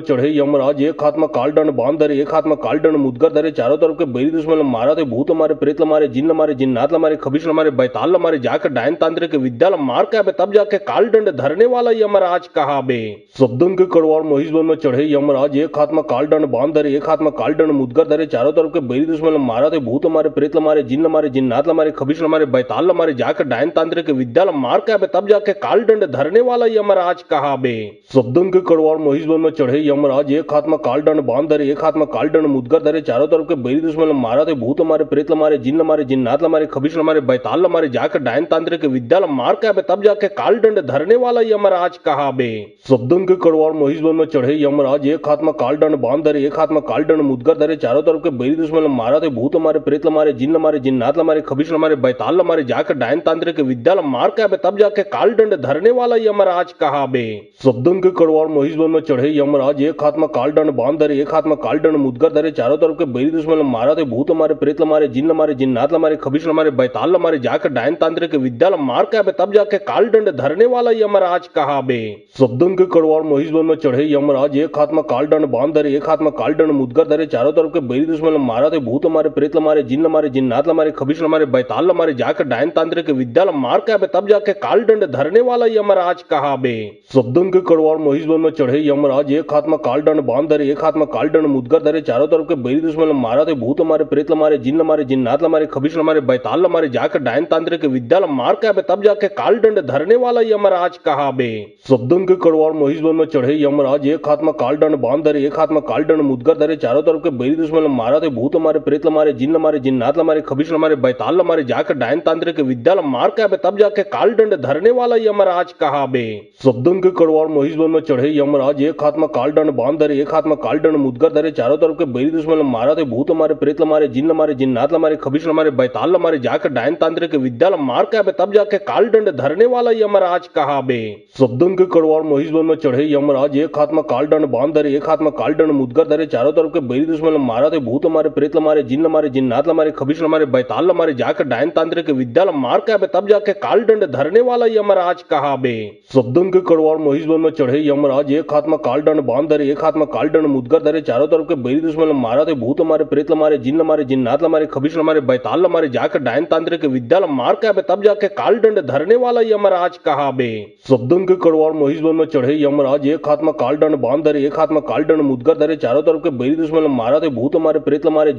चढ़े यमराज, एक हाथ में कालदंड बांध धरे, एक हाथ में कालदंड मुदगर धरे, चारों तरफ के बैरी दुश्मन मारा थे, भूत मारे, प्रेत मारे, जिन्न मारे, जिन्नात मारे, खबीश मारे, बैताल मारे, जाकर डायन तांत्रिक विद्या मार के तब जाके कालदंड धरने वाला यमराज कहा बे। शब्दन के कड़वार महिषवन में चढ़े यमराज, एक हाथ में कालदंड बांध धरे, एक हाथ में कालदंड मुदगर धरे, चारों तरफ के बैरी दुश्मन मारा थे, भूत मारे, प्रेत मारे, जिन्न मारे, जिन्नात मारे, खबीश मारे, बैताल मारे, जाकर डायन तांत्रिक विद्या मार के तब जाके कालदंड धरने वाला यमराज कहा बे। शब्दन के कड़वार महिषवन में चढ़े यमराज, एक हाथ में कालदंड बांध धरे, एक हाथ में कालदंड मुदगर धरे, चारों तरफ के बैरी दुश्मन मारा थे, भूत मारे, प्रेत मारे, जिन्न मारे, जिन्नात मारे, खबीश मारे, बैताल मारे, जाकर डायन तांत्रिक विद्या मार के तब जाके कालदंड धरने वाला यमराज कहा बे। शब्दन के कड़वार महिषवन में चढ़े यमराज, एक हाथ में कालदंड बांध धरे, एक हाथ में कालदंड मुदगर धरे, चारों तरफ के बैरी दुश्मन मारा थे, भूत मारे, प्रेत मारे, जिन्न मारे, जिन्नात मारे, खबीश मारे, बैताल मारे, जाकर डायन तांत्रिक विद्या मार के तब जाके कालदंड धरने वाला यमराज कहा बे। शब्दन के कड़वार महिषवन में चढ़े यमराज, एक हाथ में कालदंड बांध धरे, एक हाथ में कालदंड मुदगर धरे, चारों तरफ के बैरी दुश्मन मारा थे, भूत मारे, प्रेत मारे, जिन्न मारे, जिन्नात मारे, खबीश मारे, बैताल मारे, जाकर डायन तांत्रिक विद्या मार के तब जाके कालदंड धरने वाला यमराज कहा बे। शब्दन के कड़वार महिषवन में चढ़े यमराज, एक हाथ में कालदंड बांध धरे, एक हाथ में कालदंड मुदगर मुदगर धरे चारों तरफ के बैरी दुश्मन मारा थे भूत हमारे प्रेत हमारे जिन्नात हमारे खबीश हमारे बैताल हमारे जाकर डायन तांत्रिक विद्या मार के तब जाके काल दंड धरने वाला यमराज कहा बे। शब्दन के कड़वार महिषवन में चढ़े यमराज एक हाथ में काल दंड बांध धरे एक हाथ में काल दंड मुदगर धरे चारों तरफ के बैरी दुश्मन मारा थे भूत हमारे प्रेत हमारे जिन्नात हमारे खबीश हमारे बैताल हमारे जाकर डायन तांत्रिक विद्या मार के तब जाके काल दंड धरने वाला यमराज कहा बे। शब्दन के कड़वार महिषवन में चढ़े यमराज एक हाथ में काल दंड बांध धरे एक हाथ में काल दंड मुदगर धरे चारों तरफ के बैरी दुश्मन मारा थे भूत हमारे प्रेत हमारे जिन्नात हमारे खबीश हमारे बैताल हमारे जाकर डायन तांत्रिक विद्या मार के तब जाके काल दंड धरने वाला यमराज कहा बे। शब्दन के कड़वार महिषवन में चढ़े यमराज एक हाथ में काल दंड बांध धरे एक हाथ में काल दंड मुदगर धरे चारों तरफ के बैरी दुश्मन मारा थे भूत हमारे प्रेत हमारे जिन्नात हमारे खबीश हमारे बैताल हमारे जाकर डायन तांत्रिक विद्या मार के तब जाके काल दंड धरने वाला यमराज कहा बे। शब्दन के कड़वार महिषवन में चढ़े यमराज एक हाथ में काल दंड बांध धरे एक हाथ में काल दंड मुदगर धरे चारों तरफ के बैरी दुश्मन मारा थे भूत हमारे प्रेत हमारे जिन्नात हमारे खबीश हमारे बैताल हमारे जाकर डायन तांत्रिक विद्या मार के तब जाके काल दंड धरने वाला यमराज कहा बे। शब्दन के कड़वार महिषवन में चढ़े यमराज एक हाथ में काल दंड बांध धरे एक हाथ में काल दंड मुदगर धरे चारों तरफ के बैरी दुश्मन मारा थे भूत हमारे प्रेत हमारे जिन्नात हमारे खबीश हमारे बैताल हमारे जाकर डायन तांत्रिक विद्या मार के तब जाके काल दंड धरने वाला यमराज कहा बे। शब्दन के कड़वार महिषवन में चढ़े यमराज एक हाथ में काल दंड बांध धरे एक हाथ में काल दंड मुदगर धरे चारों तरफ के बैरी दुश्मन मारा थे भूत हमारे प्रेत हमारे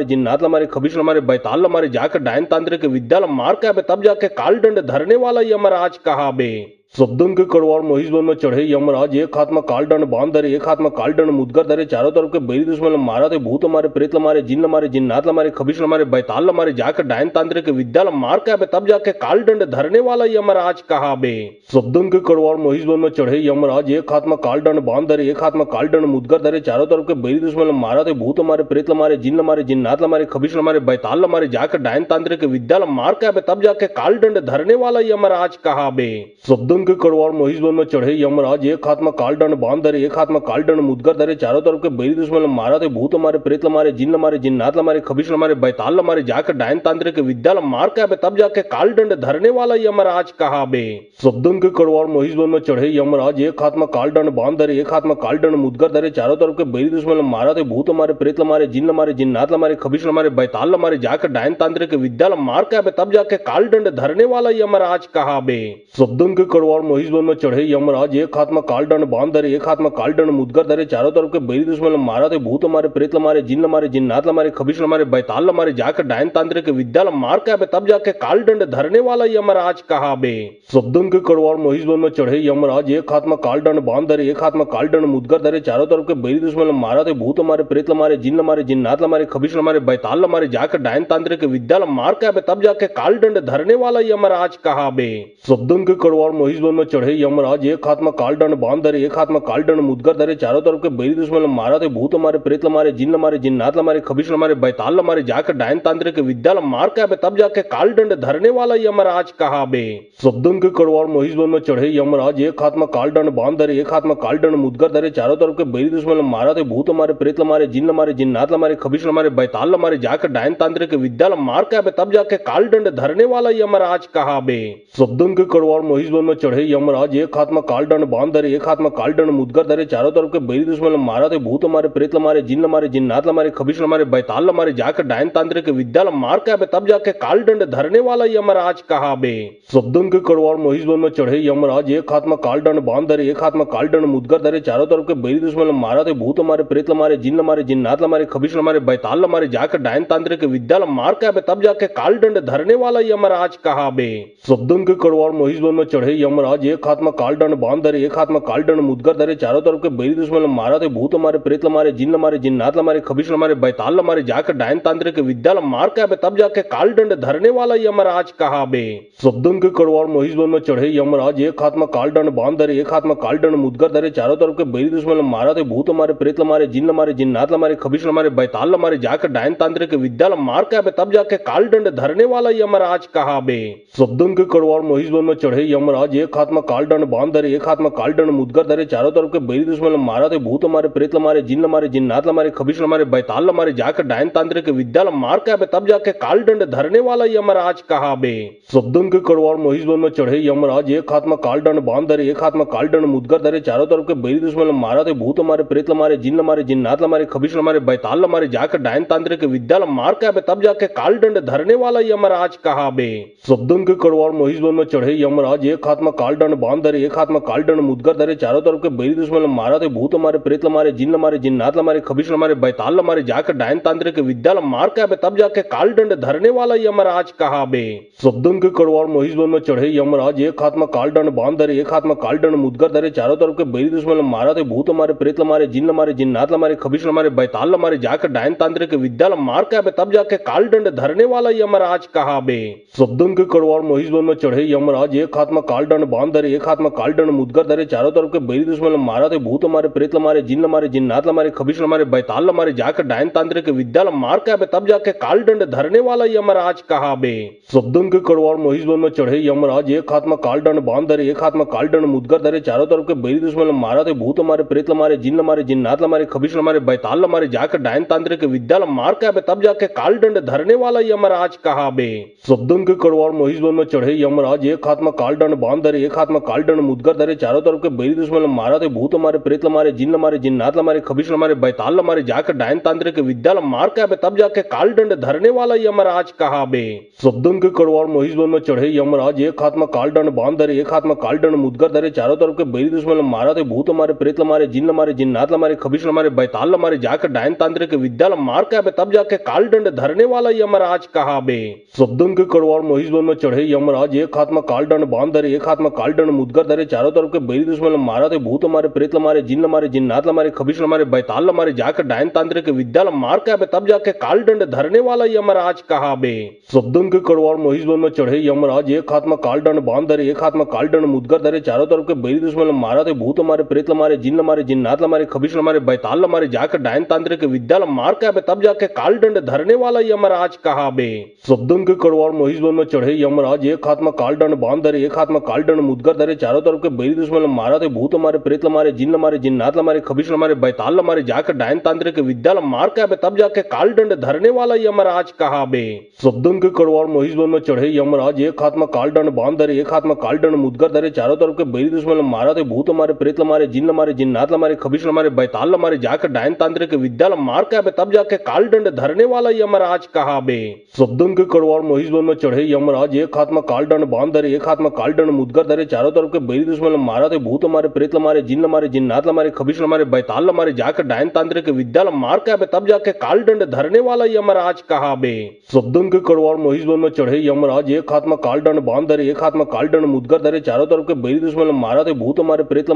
जिन्नात हमारे खबीश हमारे बैताल हमारे जाकर डायन तांत्रिक विद्या मार के तब जाके काल दंड धरने वाला यमराज कहा बे। शब्दन के कड़वार महिषवन में चढ़े यमराज एक हाथ में काल दंड बांध धरे एक हाथ में काल दंड मुदगर धरे चारों तरफ के बैरी दुश्मन मारा थे भूत हमारे प्रेत हमारे जिन्नात हमारे खबीश हमारे बैताल हमारे जाकर डायन तांत्रिक विद्या मार के तब जाके काल दंड धरने वाला यमराज कहा बे। शब्दन के कड़वार महिषवन में चढ़े यमराज एक हाथ में काल दंड बांध धरे एक हाथ में काल दंड मुदगर धरे चारों तरफ के बैरी दुश्मन मारा थे भूत हमारे प्रेत हमारे जिन्नात हमारे खबीश हमारे बैताल हमारे जाकर डायन तांत्रिक विद्या मार के तब जाके काल दंड धरने वाला यमराज कहा बे। शब्दन के कड़वार महिषवन में चढ़े यमराज एक हाथ में काल दंड बांध धरे एक हाथ में काल दंड मुदगर धरे चारों तरफ के बैरी दुश्मन मारा थे भूत हमारे प्रेत हमारे जिन्नात हमारे खबीश हमारे बैताल हमारे जाकर डायन तांत्रिक विद्या मार के तब जाके काल दंड धरने वाला यमराज कहा बे। शब्दन के कड़वार महिषवन में चढ़े यमराज एक हाथ में काल दंड बांध धरे एक हाथ में काल दंड मुदगर धरे चारों तरफ के बैरी दुश्मन मारा थे भूत हमारे प्रेत हमारे जिन्नात हमारे खबीश हमारे बैताल हमारे जाकर डायन तांत्रिक विद्या मार के तब जाके काल दंड धरने वाला यमराज कहा बे। शब्दन के कड़वार महिषवन में चढ़े यमराज एक हाथ में काल दंड बांध धरे एक हाथ में काल दंड मुदगर धरे चारों तरफ के बैरी दुश्मन मारा थे भूत हमारे प्रेत हमारे जिन्नात हमारे खबीश हमारे बैताल हमारे जाकर डायन तांत्रिक विद्या मार के तब जाके काल दंड धरने वाला यमराज कहा बे। शब्दन के कड़वार महिषवन में चढ़े यमराज एक हाथ में काल दंड बांध धरे एक हाथ में काल दंड मुदगर धरे चारों तरफ के बैरी दुश्मन मारा थे भूत हमारे प्रेत हमारे जिन्नात हमारे खबीश हमारे बैताल हमारे जाकर डायन तांत्रिक विद्या मार के तब जाके काल दंड धरने वाला यमराज कहा बे। शब्दन के कड़वार महिषवन में चढ़े यमराज एक हाथ में काल दंड बांध धरे एक हाथ में काल दंड मुदगर धरे चारों तरफ के बैरी दुश्मन मारा थे भूत हमारे प्रेत हमारे जिन्नात हमारे खबीश हमारे बैताल हमारे जाकर डायन तांत्रिक विद्या मार के तब जाके काल दंड धरने वाला यमराज कहा बे। शब्दन के कड़वार महिषवन में चढ़े यमराज एक हाथ में काल दंड बांध धरे एक हाथ में काल दंड मुदगर धरे चारों तरफ के बैरी दुश्मन मारा थे भूत हमारे प्रेत हमारे जिन्नात हमारे खबीश हमारे बैताल हमारे जाकर डायन तांत्रिक विद्या मार के तब जाके काल दंड धरने वाला यमराज कहा बे। शब्दन के कड़वार महिषवन में चढ़े यमराज एक हाथ में काल दंड बांध धरे एक हाथ में काल दंड मुदगर धरे चारों तरफ के बैरी दुश्मन मारा थे भूत हमारे प्रेत हमारे जिन्नात हमारे खबीश हमारे बैताल हमारे जाकर डायन तांत्रिक विद्या मार के तब जाके काल दंड धरने वाला यमराज कहा बे। शब्दन के कड़वार महिषवन में चढ़े यमराज एक हाथ में काल दंड बांध धरे एक हाथ में काल दंड मुदगर धरे चारों तरफ के बैरी दुश्मन मारा थे भूत हमारे प्रेत हमारे जिन्नात हमारे खबीश हमारे बैताल हमारे जाकर डायन तांत्रिक विद्या मार के तब जाके काल दंड धरने वाला यमराज कहा बे। शब्दन के कड़वार महिषवन में चढ़े यमराज एक हाथ में काल दंड बांध धरे एक हाथ में काल दंड मुदगर धरे चारों तरफ के बैरी दुश्मन मारा थे भूत हमारे प्रेत हमारे जिन्नात हमारे खबीश हमारे बैताल हमारे जाकर डायन तांत्रिक विद्या मार के तब जाके काल दंड धरने वाला यमराज कहा बे। शब्दन के कड़वार महिषवन में चढ़े यमराज एक हाथ में काल दंड बांध धरे एक हाथ में काल दंड मुदगर धरे चारों तरफ के बैरी दुश्मन मारा थे भूत हमारे प्रेत हमारे जिन्नात हमारे खबीश हमारे बैताल हमारे जाकर डायन तांत्रिक विद्या मार के तब जाके काल दंड धरने वाला यमराज कहा बे। शब्दन के कड़वार महिषवन में चढ़े यमराज एक हाथ में काल दंड बांध धरे एक हाथ में काल दंड मुदगर धरे चारों तरफ के बैरी दुश्मन मारा थे भूत मारे प्रेत मारे जिन्नात मारे खबीश मारे बैताल मारे जाकर डायन तांत्रिक विद्या मार के आबे तब जाके काल दंड धरने वाला यमराज कहा बे। शब्दन के कड़वार महिषवन में चढ़े यमराज एक हाथ में काल दंड बांध धरे एक हाथ में काल दंड मुदगर धरे चारों तरफ के बैरी दुश्मन मारा थे भूत मारे प्रेत मारे जिन्नात मारे खबीश मारे बैताल मारे जाकर डायन तांत्रिक विद्या मार के आबे तब जाके काल दंड धरने वाला यमराज कहा बे। शब्दन के कड़वार महिषवन में चढ़े यमराज एक हाथ में काल दंड बांध धरे एक हाथ में काल दंड मुदगर धरे चारों तरफ के बैरी दुश्मन मारा थे भूत मारे प्रेत मारे जिन्नात मारे खबीश मारे बैताल मारे जाकर डायन तांत्रिक विद्या मार के आबे तब जाके काल दंड धरने वाला यमराज कहा बे। शब्दन के कड़वार महिषवन में चढ़े यमराज एक हाथ में काल दंड बांध धरे एक हाथ में काल दंड मुदगर धरे चारों तरफ के बैरी दुश्मन मारा थे भूत मारे प्रेत मारे जिन्नात मारे खबीश मारे बैताल मारे जाकर डायन तांत्रिक विद्या मार के आबे तब जाके काल दंड धरने वाला यमराज कहा बे। शब्दन के कड़वार महिषवन में चढ़े यमराज एक हाथ में काल दंड बांध धरे एक हाथ में काल दंड मुदगर धरे चारों तरफ के बैरी दुश्मन मारा थे भूत मारे प्रेत मारे जिन्नात मारे खबीश मारे बैताल मारे जाकर डायन तांत्रिक विद्या मार के आबे तब जाके काल दंड धरने वाला यमराज कहा बे। शब्दन के कड़वार महिषवन में चढ़े यमराज एक हाथ में काल दंड बांध धरे एक हाथ में काल दंड मुदगर धरे चारों तरफ के बैरी दुश्मन मारा थे भूत मारे प्रेत मारे जिन्नात मारे खबीश मारे बैताल मारे जाकर डायन तांत्रिक विद्या मार के आबे तब जाके काल दंड धरने वाला यमराज कहा बे। शब्दन के कड़वार महिषवन में चढ़े यमराज एक हाथ में काल दंड बांध धरे एक हाथ में काल दंड मुदगर धरे चारों तरफ के बैरी दुश्मन मारा थे भूत मारे प्रेत मारे जिन्नात मारे खबीश मारे बैताल मारे जाकर डायन तांत्रिक विद्या मार के आबे तब जाके काल दंड धरने वाला यमराज कहा बे। शब्दन के कड़वार महिषवन में चढ़े यमराज एक हाथ में काल दंड बांध धरे एक हाथ में काल दंड मुदगर धरे चारों तरफ के बैरी दुश्मन मारा थे भूत मारे प्रेत मारे जिन्नात मारे खबीश मारे बैताल मारे जाकर डायन तांत्रिक विद्या मार के आबे तब जाके काल दंड धरने वाला यमराज कहा बे। शब्दन के कड़वार महिषवन में चढ़े यमराज एक हाथ में काल दंड बांध धरे एक हाथ में काल दंड मुदगर धरे चारों तरफ के बैरी दुश्मन मारा थे भूत मारे प्रेत मारे जिन्नात मारे खबीश मारे बैताल मारे जाकर डायन तांत्रिक विद्या मार के आबे तब जाके काल दंड धरने वाला यमराज कहा बे। शब्दन के कड़वार महिषवन में चढ़े यमराज एक हाथ में काल दंड बांध धरे एक हाथ में काल दंड मुदगर धरे चारों तरफ के बैरी दुश्मन मारा थे भूत मारे प्रेत मारे जिन्नात मारे खबीश मारे बैताल मारे जाकर डायन तांत्रिक विद्या मार के आबे तब जाके काल दंड धरने वाला यमराज कहा बे। शब्दन के कड़वार महिषवन में चढ़े यमराज एक हाथ में काल दंड बांध धरे एक हाथ में काल दंड मुदगर धरे चारों तरफ के बैरी दुश्मन मारा थे भूत मारे प्रेत मारे जिन्नात मारे खबीश मारे बैताल मारे जाकर डायन तांत्रिक विद्या मार के आबे तब जाके काल दंड धरने वाला यमराज कहा बे। शब्दन के कड़वार महिषवन में चढ़े यमराज एक हाथ में काल दंड बांध धरे एक हाथ में काल दंड मुदगर धरे चारों तरफ के बैरी दुश्मन मारा थे भूत मारे प्रेत मारे जिन्नात मारे खबीश मारे बैताल मारे जाकर डायन तांत्रिक विद्या मार के आबे तब जाके काल दंड धरने वाला यमराज कहा बे। शब्दन के कड़वार महिषवन में चढ़े यमराज एक हाथ में काल दंड बांध धरे एक हाथ में काल दंड मुदगर धरे चारों तरफ के बैरी दुश्मन मारा थे भूत मारे प्रेत मारे जिन्नात मारे खबीश मारे बैताल मारे जाकर डायन तांत्रिक विद्या मार के आबे तब जाके काल दंड धरने वाला यमराज कहा बे। शब्दन के कड़वार महिषवन में चढ़े यमराज एक हाथ में काल दंड बांध धरे एक हाथ में काल दंड मुदगर धरे चारों तरफ के बैरी दुश्मन मारा थे भूत मारे प्रेत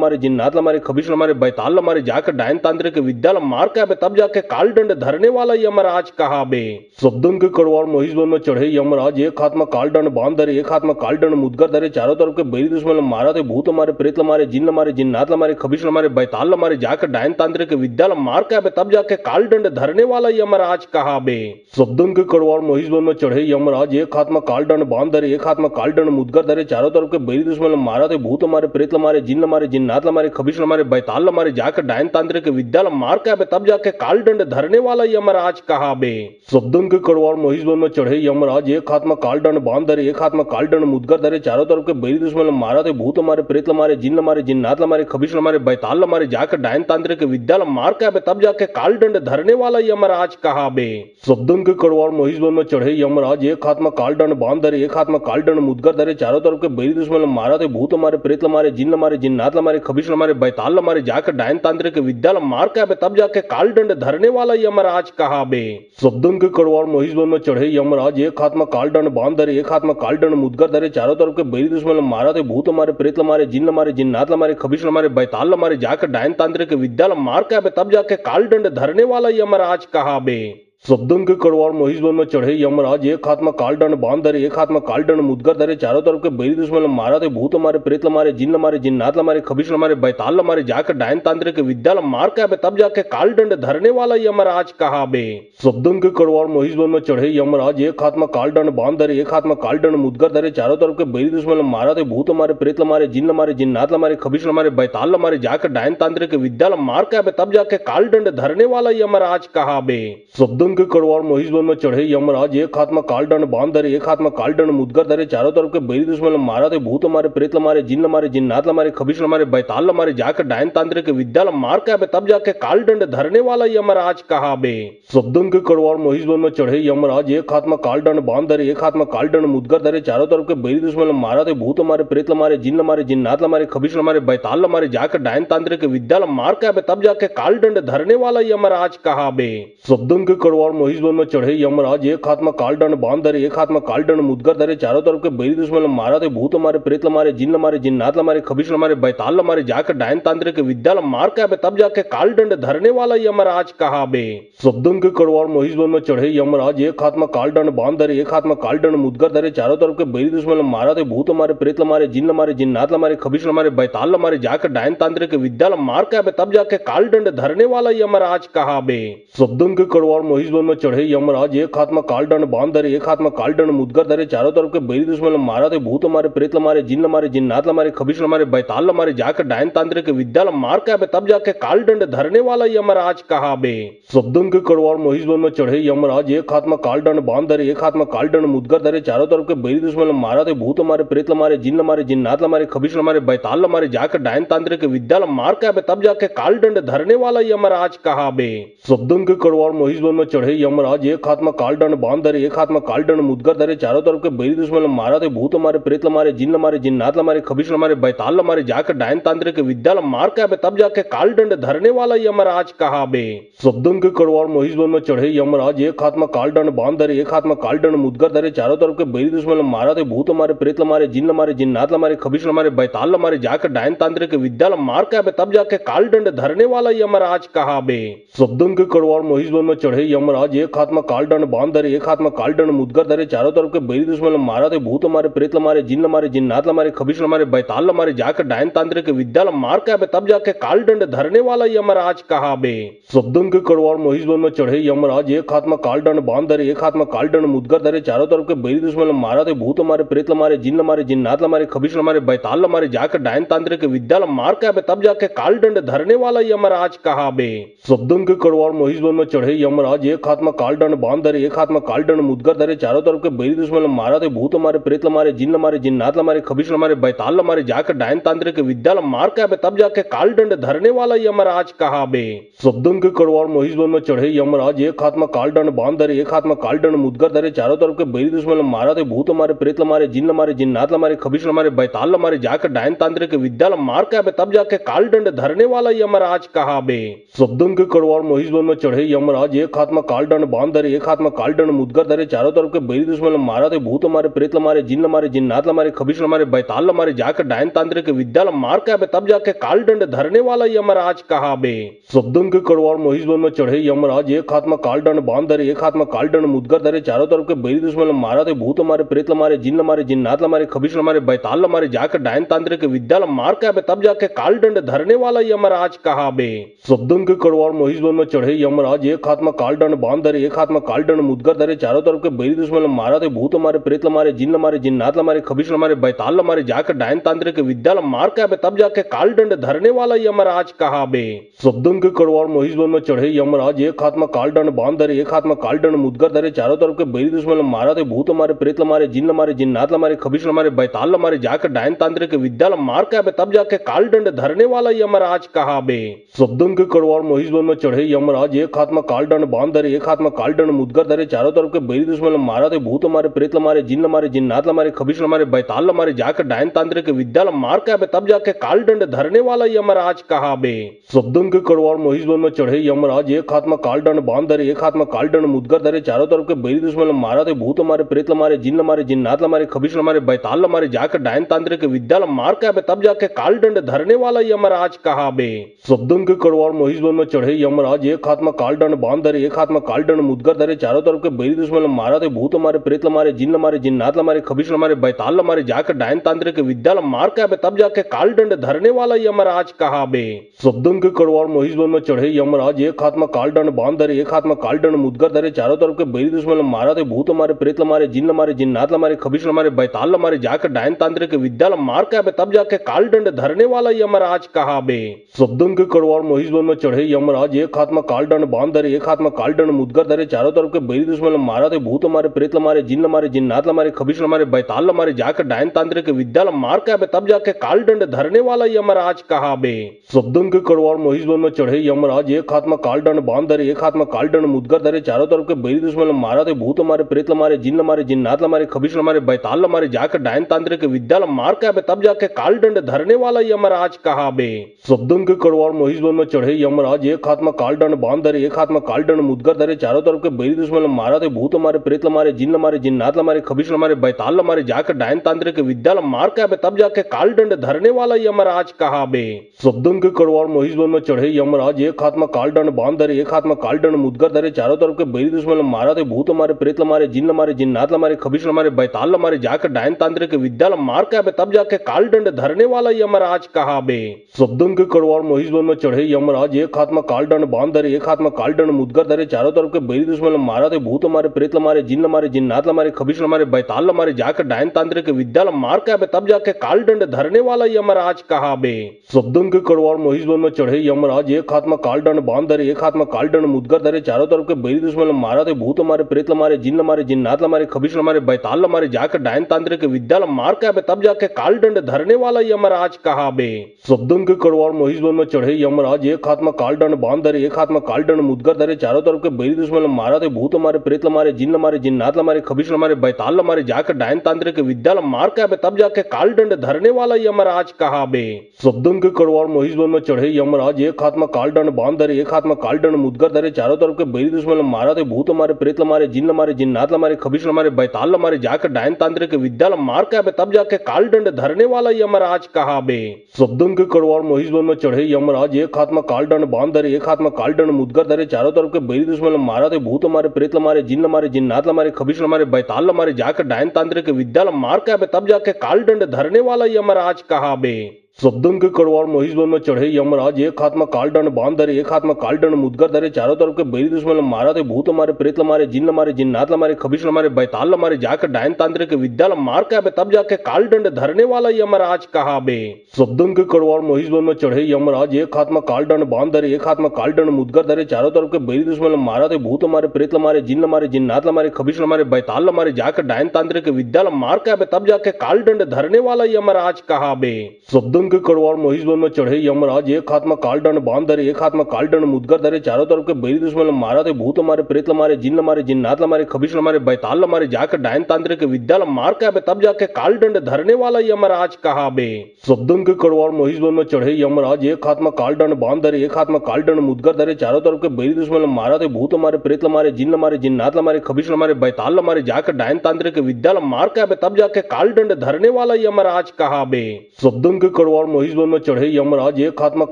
मारे जिन्नात मारे खबीश मारे बैताल मारे जाकर डायन तांत्रिक विद्या मार के आबे तब जाके काल दंड धरने वाला यमराज कहा बे। शब्दन के कड़वार महिषवन में चढ़े यमराज एक हाथ में काल दंड बांध धरे एक हाथ में काल दंड मुदगर धरे चारों तरफ के बैरी दुश्मन मारा थे भूत मारे प्रेत मारे जिन्नात मारे खबीश मारे बैताल मारे जाकर डायन तांत्रिक विद्या मार के आबे तब जाके काल दंड धरने वाला यमराज कहा बे। शब्दन के कड़वार महिषवन में चढ़े यमराज एक हाथ में काल दंड बांध धरे एक हाथ में काल दंड मुदगर धरे चारों तरफ के बैरी दुश्मन मारा थे भूत मारे प्रेत मारे जिन्नात मारे खबीश मारे बैताल मारे जाकर डायन तांत्रिक विद्या मार के आबे तब जाके काल दंड धरने वाला यमराज कहा बे। शब्दन के कड़वार महिषवन में चढ़े यमराज एक हाथ में काल दंड बांध धरे एक हाथ में काल दंड मुदगर धरे चारों तरफ के बैरी दुश्मन मारा थे भूत मारे प्रेत मारे जिन्नात मारे खबीश मारे बैताल मारे जाकर डायन तांत्रिक विद्या मार के आबे तब जाके काल दंड धरने वाला यमराज कहा बे। शब्दन के कड़वार महिषवन में चढ़े यमराज एक हाथ में काल दंड बांध धरे एक हाथ में काल दंड मुदगर धरे चारों तरफ के बैरी दुश्मन मारा थे भूत मारे प्रेत मारे जिन्नात मारे खबीश मारे बैताल मारे जाकर डायन तांत्रिक विद्या मार के आबे तब जाके काल दंड धरने वाला यमराज कहा बे। शब्दन के कड़वार महिषवन में चढ़े यमराज एक हाथ में काल दंड बांध धरे एक हाथ में काल दंड मुदगर धरे चारों तरफ के बैरी दुश्मन मारा थे भूत मारे प्रेत मारे जिन्नात मारे खबीश मारे बैताल मारे जाकर डायन तांत्रिक विद्या मार के आबे तब जाके काल दंड धरने वाला यमराज कहा बे। शब्दन के कड़वाड़ महिषवन में चढ़े यमराज, एक हाथ में कालडंड बांध धरे, एक हाथ में कालडंड मुदगर धरे, चारों तरफ के बैरी दुश्मन मारा थे, भूत मारे, प्रेत मारे, जिन्न मारे, जिन्नात मारे, खबीश मारे, बैताल मारे, जाकर डायन तांत्रिक विद्या मार के तब जाके कालडंड धरने वाला यमराज कहा बे। शब्दन के कड़वाड़ महिषवन में चढ़े यमराज, एक हाथ में कालडंड बांध धरे, एक हाथ में कालडंड मुदगर धरे, चारों तरफ के बैरी दुश्मन मारा थे, भूत मारे, प्रेत मारे, जिन्न मारे, जिन्नात मारे, खबीश मारे, बैताल मारे, जाकर डायन तांत्रिक विद्या मार के तब जाके कालडंड धरने वाला यमराज कहा बे। शब्दन के कड़वाड़ महिषवन में चढ़े यमराज, एक हाथ में कालडंड बांध धरे, एक हाथ में कालडंड मुदगर धरे, चारों तरफ के बैरी दुश्मन मारा थे, भूत मारे, प्रेत मारे, जिन्न मारे, जिन्नात मारे, खबीश मारे, बैताल मारे, जाकर डायन तांत्रिक विद्या मार के तब जाके कालडंड धरने वाला यमराज कहा बे। शब्दन के कड़वाड़ महिषवन में चढ़े यमराज, एक हाथ में कालडंड बांध धरे, एक हाथ में कालडंड मुदगर धरे, चारों तरफ के बैरी दुश्मन मारा थे, भूत मारे, प्रेत मारे, जिन्न मारे, जिन्नात मारे, खबीश मारे, बैताल मारे, जाकर डायन तांत्रिक विद्या मार के तब जाके कालडंड धरने वाला यमराज कहा बे। शब्दन के कड़वाड़ महिषवन में चढ़े यमराज, एक हाथ में कालडंड बांध धरे, एक हाथ में कालडंड मुदगर धरे, चारों तरफ के बैरी दुश्मन मारा थे, भूत मारे, प्रेत मारे, जिन्न मारे, जिन्नात मारे, खबीश मारे, बैताल मारे, जाकर डायन तांत्रिक विद्या मार के तब जाके कालडंड धरने वाला यमराज कहा बे। शब्दन के कड़वाड़ महिषवन में चढ़े यमराज, एक हाथ में कालडंड बांध धरे, एक हाथ में कालडंड मुदगर धरे, चारों तरफ के बैरी दुश्मन मारा थे, भूत मारे, प्रेत मारे, जिन्न मारे, जिन्नात मारे, खबीश मारे, बैताल मारे, जाकर डायन तांत्रिक विद्या मार के तब जाके कालडंड धरने वाला यमराज कहा बे। शब्दन के कड़वाड़ महिषवन में चढ़े यमराज, एक हाथ में कालडंड बांध धरे, एक हाथ में कालडंड मुदगर धरे, चारों तरफ के बैरी दुश्मन मारा थे, भूत मारे, प्रेत मारे, जिन्न मारे, जिन्नात मारे, खबीश मारे, बैताल मारे, जाकर डायन तांत्रिक विद्या मार के तब जाके कालडंड धरने वाला यमराज कहा बे। शब्दन के कड़वाड़ महिषवन में चढ़े यमराज, एक हाथ में कालडंड बांध धरे, एक हाथ में कालडंड मुदगर धरे, चारों तरफ के बैरी दुश्मन मारा थे, भूत मारे, प्रेत मारे, जिन्न मारे, जिन्नात मारे, खबीश मारे, बैताल मारे, जाकर डायन तांत्रिक विद्या मार के तब जाके कालडंड धरने वाला यमराज कहा बे। शब्दन के कड़वाड़ महिषवन में चढ़े यमराज, एक हाथ में कालडंड बांध धरे, एक हाथ में कालडंड मुदगर धरे, चारों तरफ के बैरी दुश्मन मारा थे, भूत मारे, प्रेत मारे, जिन्न मारे, जिन्नात मारे, खबीश मारे, बैताल मारे, जाकर डायन तांत्रिक विद्या मार के तब जाके कालडंड धरने वाला यमराज कहा बे। शब्दन के कड़वाड़ महिषवन में चढ़े यमराज, एक हाथ में कालडंड बांध धरे, एक हाथ में कालडंड मुदगर धरे, चारों तरफ के बैरी दुश्मन मारा थे, भूत मारे, प्रेत मारे, जिन्न मारे, जिन्नात मारे, खबीश मारे, बैताल मारे, जाकर डायन तांत्रिक विद्या मार के तब जाके कालडंड धरने वाला यमराज कहा बे। शब्दन के कड़वाड़ महिषवन में चढ़े यमराज, एक हाथ में कालडंड बांध धरे, एक हाथ में कालडंड मुदगर धरे, चारों तरफ के बैरी दुश्मन मारा थे, भूत मारे, प्रेत मारे, जिन्न मारे, जिन्नात मारे, खबीश मारे, बैताल मारे, जाकर डायन तांत्रिक विद्या मार के तब जाके कालडंड धरने वाला यमराज कहा बे। शब्दन के कड़वाड़ महिषवन में चढ़े यमराज, एक हाथ में कालडंड बांध धरे, एक हाथ में कालडंड मुदगर धरे, चारों तरफ के बैरी दुश्मन मारा थे, भूत मारे, प्रेत मारे, जिन्न मारे, जिन्नात मारे, खबीश मारे, बैताल मारे, जाकर डायन तांत्रिक विद्या मार के तब जाके कालडंड धरने वाला यमराज कहा बे। शब्दन के कड़वाड़ महिषवन में चढ़े यमराज, एक हाथ में कालडंड बांध धरे, एक हाथ में कालडंड मुदगर धरे, चारों तरफ के बैरी दुश्मन मारा थे, भूत मारे, प्रेत मारे, जिन्न मारे, जिन्नात मारे, खबीश मारे, बैताल मारे, जाकर डायन तांत्रिक विद्या मार के तब जाके कालडंड धरने वाला यमराज कहा बे। शब्दन के कड़वाड़ महिषवन में चढ़े यमराज, एक हाथ में कालडंड बांध धरे, एक हाथ में कालडंड मुदगर धरे, चारों तरफ के बैरी दुश्मन मारा थे, भूत मारे, प्रेत मारे, जिन्न मारे, जिन्नात मारे, खबीश मारे, बैताल मारे, जाकर डायन तांत्रिक विद्या मार के तब जाके कालडंड धरने वाला यमराज कहा बे। शब्दन के कड़वाड़ महिषवन में चढ़े यमराज, एक हाथ में कालडंड बांध धरे, एक हाथ में कालडंड मुदगर धरे, चारों तरफ के बैरी दुश्मन मारा थे, भूत मारे, प्रेत मारे, जिन्न मारे, जिन्नात मारे, खबीश मारे, बैताल मारे, जाकर डायन तांत्रिक विद्या मार के तब जाके कालडंड धरने वाला यमराज कहा बे। शब्दन के कड़वाड़ महिषवन में चढ़े यमराज, एक हाथ में कालडंड बांध धरे, एक हाथ में कालडंड मुदगर धरे, चारों तरफ के बैरी दुश्मन मारा थे, भूत मारे, प्रेत मारे, जिन्न मारे, जिन्नात मारे, खबीश मारे, बैताल मारे, जाकर डायन तांत्रिक विद्या मार के तब जाके कालडंड धरने वाला यमराज कहा बे। शब्दन के कड़वाड़ महिषवन में चढ़े यमराज, एक हाथ में कालडंड बांध धरे, एक हाथ में कालडंड मुदगर धरे, चारों तरफ के बैरी दुश्मन मारा थे, भूत मारे, प्रेत मारे, जिन्न मारे, जिन्नात मारे, खबीश मारे, बैताल मारे, जाकर डायन तांत्रिक विद्या मार के तब जाके कालडंड धरने वाला यमराज कहा बे। शब्दन के कड़वाड़ महिषवन में चढ़े यमराज, एक हाथ में कालडंड बांध धरे, एक हाथ में कालडंड मुदगर धरे, चारों तरफ के बैरी दुश्मन मारा थे, भूत मारे, प्रेत मारे, जिन्न मारे, जिन्नात मारे, खबीश मारे, बैताल मारे, जाकर डायन तांत्रिक विद्या मार के तब जाके कालडंड धरने वाला यमराज कहा बे। शब्दन के कड़वाड़ महिषवन में चढ़े यमराज, एक हाथ में कालडंड बांध धरे, एक हाथ में कालडंड मुदगर धरे, चारों तरफ के बैरी दुश्मन मारा थे, भूत मारे, प्रेत मारे, जिन्न मारे, जिन्नात मारे, खबीश मारे, बैताल मारे, जाकर डायन तांत्रिक विद्या मार के तब जाके कालडंड धरने वाला यमराज कहा बे। शब्दन के कड़वाड़ महिषवन में चढ़े यमराज, एक हाथ में कालडंड बांध धरे, एक हाथ में कालडंड मुदगर धरे, चारों तरफ के बैरी दुश्मन मारा थे, भूत मारे, प्रेत मारे, जिन्न मारे, जिन्नात मारे, खबीश मारे, बैताल मारे, जाकर डायन तांत्रिक विद्या मार के तब जाके कालडंड धरने वाला यमराज कहा बे। शब्दन के कड़वाड़ महिषवन में चढ़े यमराज, एक हाथ में कालडंड बांध धरे, एक हाथ हाथ में काल दंड मुदगर धरे चारों तरफ के बैरी दुश्मन मारा थे भूत मारे प्रेत मारे जिन्नात मारे खबीश मारे बैताल मारे जाकर डायन तांत्रिक विद्या मार के तब जाके काल दंड धरने वाला यमराज कहा बे। शब्दों के कड़वाड़ महिषवन में चढ़े यमराज एक हाथ में काल दंड बांध धरे एक हाथ में काल दंड मुदगर धरे चारों तरफ के बैरी दुश्मन मारा थे भूत मारे प्रेत मारे जिन्नात मारे खबीश मारे बैताल मारे जाकर डायन तांत्रिक विद्या मार के तब जाके काल दंड धरने वाला यमराज कहा बे। शब्दों के कड़वाड़ महिषवन में चढ़े यमराज एक हाथ में काल दंड बांध धरे एक हाथ में काल दंड मुदगर धरे चारों तरफ के बैरी दुश्मन मारा थे भूत मारे प्रेत मारे जिन्नात मारे खबीश मारे बैताल मारे जाकर डायन तांत्रिक विद्या मार के तब जाके काल दंड धरने वाला यमराज कहा बे। शब्दों के कड़वाड़ महिषवन में चढ़े यमराज एक हाथ में काल दंड बांध धरे एक हाथ में काल दंड मुदगर धरे चारों तरफ के बैरी दुश्मन मारा थे भूत मारे प्रेत मारे जिन्नात मारे खबीश मारे बैताल मारे जाकर डायन तांत्रिक विद्या मार के तब जाके काल दंड धरने वाला यमराज कहा बे। शब्दों के कड़वाड़ महिषवन में चढ़े यमराज एक हाथ में काल दंड बांध धरे एक हाथ में काल दंड मुदगर धरे चारों तरफ के बैरी दुश्मन मारा थे भूत मारे प्रेत मारे जिन्नात मारे खबीश मारे बैताल मारे जाकर डायन तांत्रिक विद्या मार के तब जाके काल दंड धरने वाला यमराज कहा बे। शब्दों के कड़वाड़ महिषवन में चढ़े यमराज एक हाथ में काल दंड बांध धरे एक हाथ में काल दंड मुदगर धरे चारों तरफ के बैरी दुश्मन मारा थे भूत मारे प्रेत मारे जिन्नात मारे खबीश मारे बैताल मारे जाकर डायन तांत्रिक विद्या मार के तब जाके काल दंड धरने वाला यमराज कहा बे। शब्दों के कड़वाड़ महिषवन में चढ़े यमराज एक हाथ में काल दंड बांध धरे एक हाथ में काल दंड मुदगर धरे चारों तरफ के बैरी दुश्मन मारा थे भूत मारे प्रेत मारे जिन्नात मारे खबीश मारे बैताल मारे जाकर डायन तांत्रिक विद्या मार के तब जाके काल दंड धरने वाला यमराज कहा बे। शब्दों के कड़वाड़ महिषवन में चढ़े यमराज एक हाथ में काल दंड बांध धरे एक हाथ में काल दंड मुदगर धरे चारों तरफ के बैरी दुश्मन मारा थे भूत मारे प्रेत मारे जिन्नात मारे खबीश मारे बैताल मारे जाकर डायन तांत्रिक विद्या मार के तब जाके काल दंड धरने वाला यमराज कहा बे। शब्दों के कड़वाड़ महिषवन में चढ़े यमराज एक हाथ में काल दंड बांध धरे एक हाथ में काल दंड मुदगर धरे चारों तरफ के बैरी दुश्मन मारा थे भूत मारे प्रेत मारे जिन्नात मारे खबीश मारे बैताल मारे जाकर डायन तांत्रिक विद्या मार के तब जाके काल दंड धरने वाला यमराज कहा बे। शब्दों के कड़वाड़ महिषवन में चढ़े यमराज एक हाथ में काल दंड बांध धरे एक हाथ में काल दंड मुदगर धरे चारों तरफ के बैरी दुश्मन मारा थे भूत मारे प्रेत मारे जिन्नात मारे खबीश मारे बैताल मारे जाकर डायन तांत्रिक विद्या मार के तब जाके काल दंड धरने वाला यमराज कहा बे। शब्दों के कड़वाड़ महिषवन में चढ़े यमराज एक हाथ में काल दंड बांध धरे एक हाथ में काल दंड मुदगर धरे चारों तरफ के बैरी दुश्मन मारा थे भूत मारे प्रेत मारे जिन्नात मारे खबीश मारे बैताल मारे जाकर डायन तांत्रिक विद्या मार के तब जाके काल दंड धरने वाला यमराज कहा बे। शब्दों के कड़वाड़ महिषवन में चढ़े यमराज एक हाथ में काल दंड बांध धरे एक हाथ में काल दंड मुदगर धरे चारों तरफ के बैरी दुश्मन मारा थे भूत मारे प्रेत मारे जिन्नात मारे खबीश मारे बैताल मारे जाकर डायन तांत्रिक विद्या मार के तब जाके काल दंड धरने वाला यमराज कहा बे। शब्दों के कड़वाड़ महिषवन में चढ़े यमराज एक हाथ में काल दंड बांध धरे एक हाथ में काल दंड मुदगर धरे चारों तरफ के बैरी दुश्मन मारा थे भूत मारे प्रेत मारे जिन्नात मारे खबीश मारे बैताल मारे जाकर डायन तांत्रिक विद्या मार के तब जाके काल दंड धरने वाला यमराज कहा बे। शब्दों के कड़वाड़ महिषवन में चढ़े यमराज एक हाथ में काल दंड बांध धरे एक हाथ में काल दंड मुदगर धरे चारों तरफ के बैरी दुश्मन मारा थे भूत मारे प्रेत मारे जिन्नात मारे खबीश मारे बैताल मारे जाकर डायन तांत्रिक विद्या मार के तब जाके काल दंड धरने वाला यमराज कहा बे। शब्दों के कड़वाड़ महिषवन में चढ़े यमराज एक हाथ में काल दंड बांध धरे एक हाथ में काल दंड मुदगर धरे चारों तरफ के बैरी दुश्मन मारा थे भूत मारे प्रेत मारे जिन्नात मारे खबीश मारे बैताल मारे जाकर डायन तांत्रिक विद्या मार के तब जाके काल दंड धरने वाला यमराज कहा बे। शब्दों के कड़वाड़ महिषवन में चढ़े यमराज एक हाथ में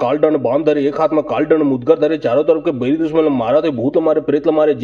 काल दंड बांध धरे एक हाथ में काल दंड मुदगर धरे चारों तरफ के बैरी दुश्मन मारा थे भूत मारे प्रेत मारे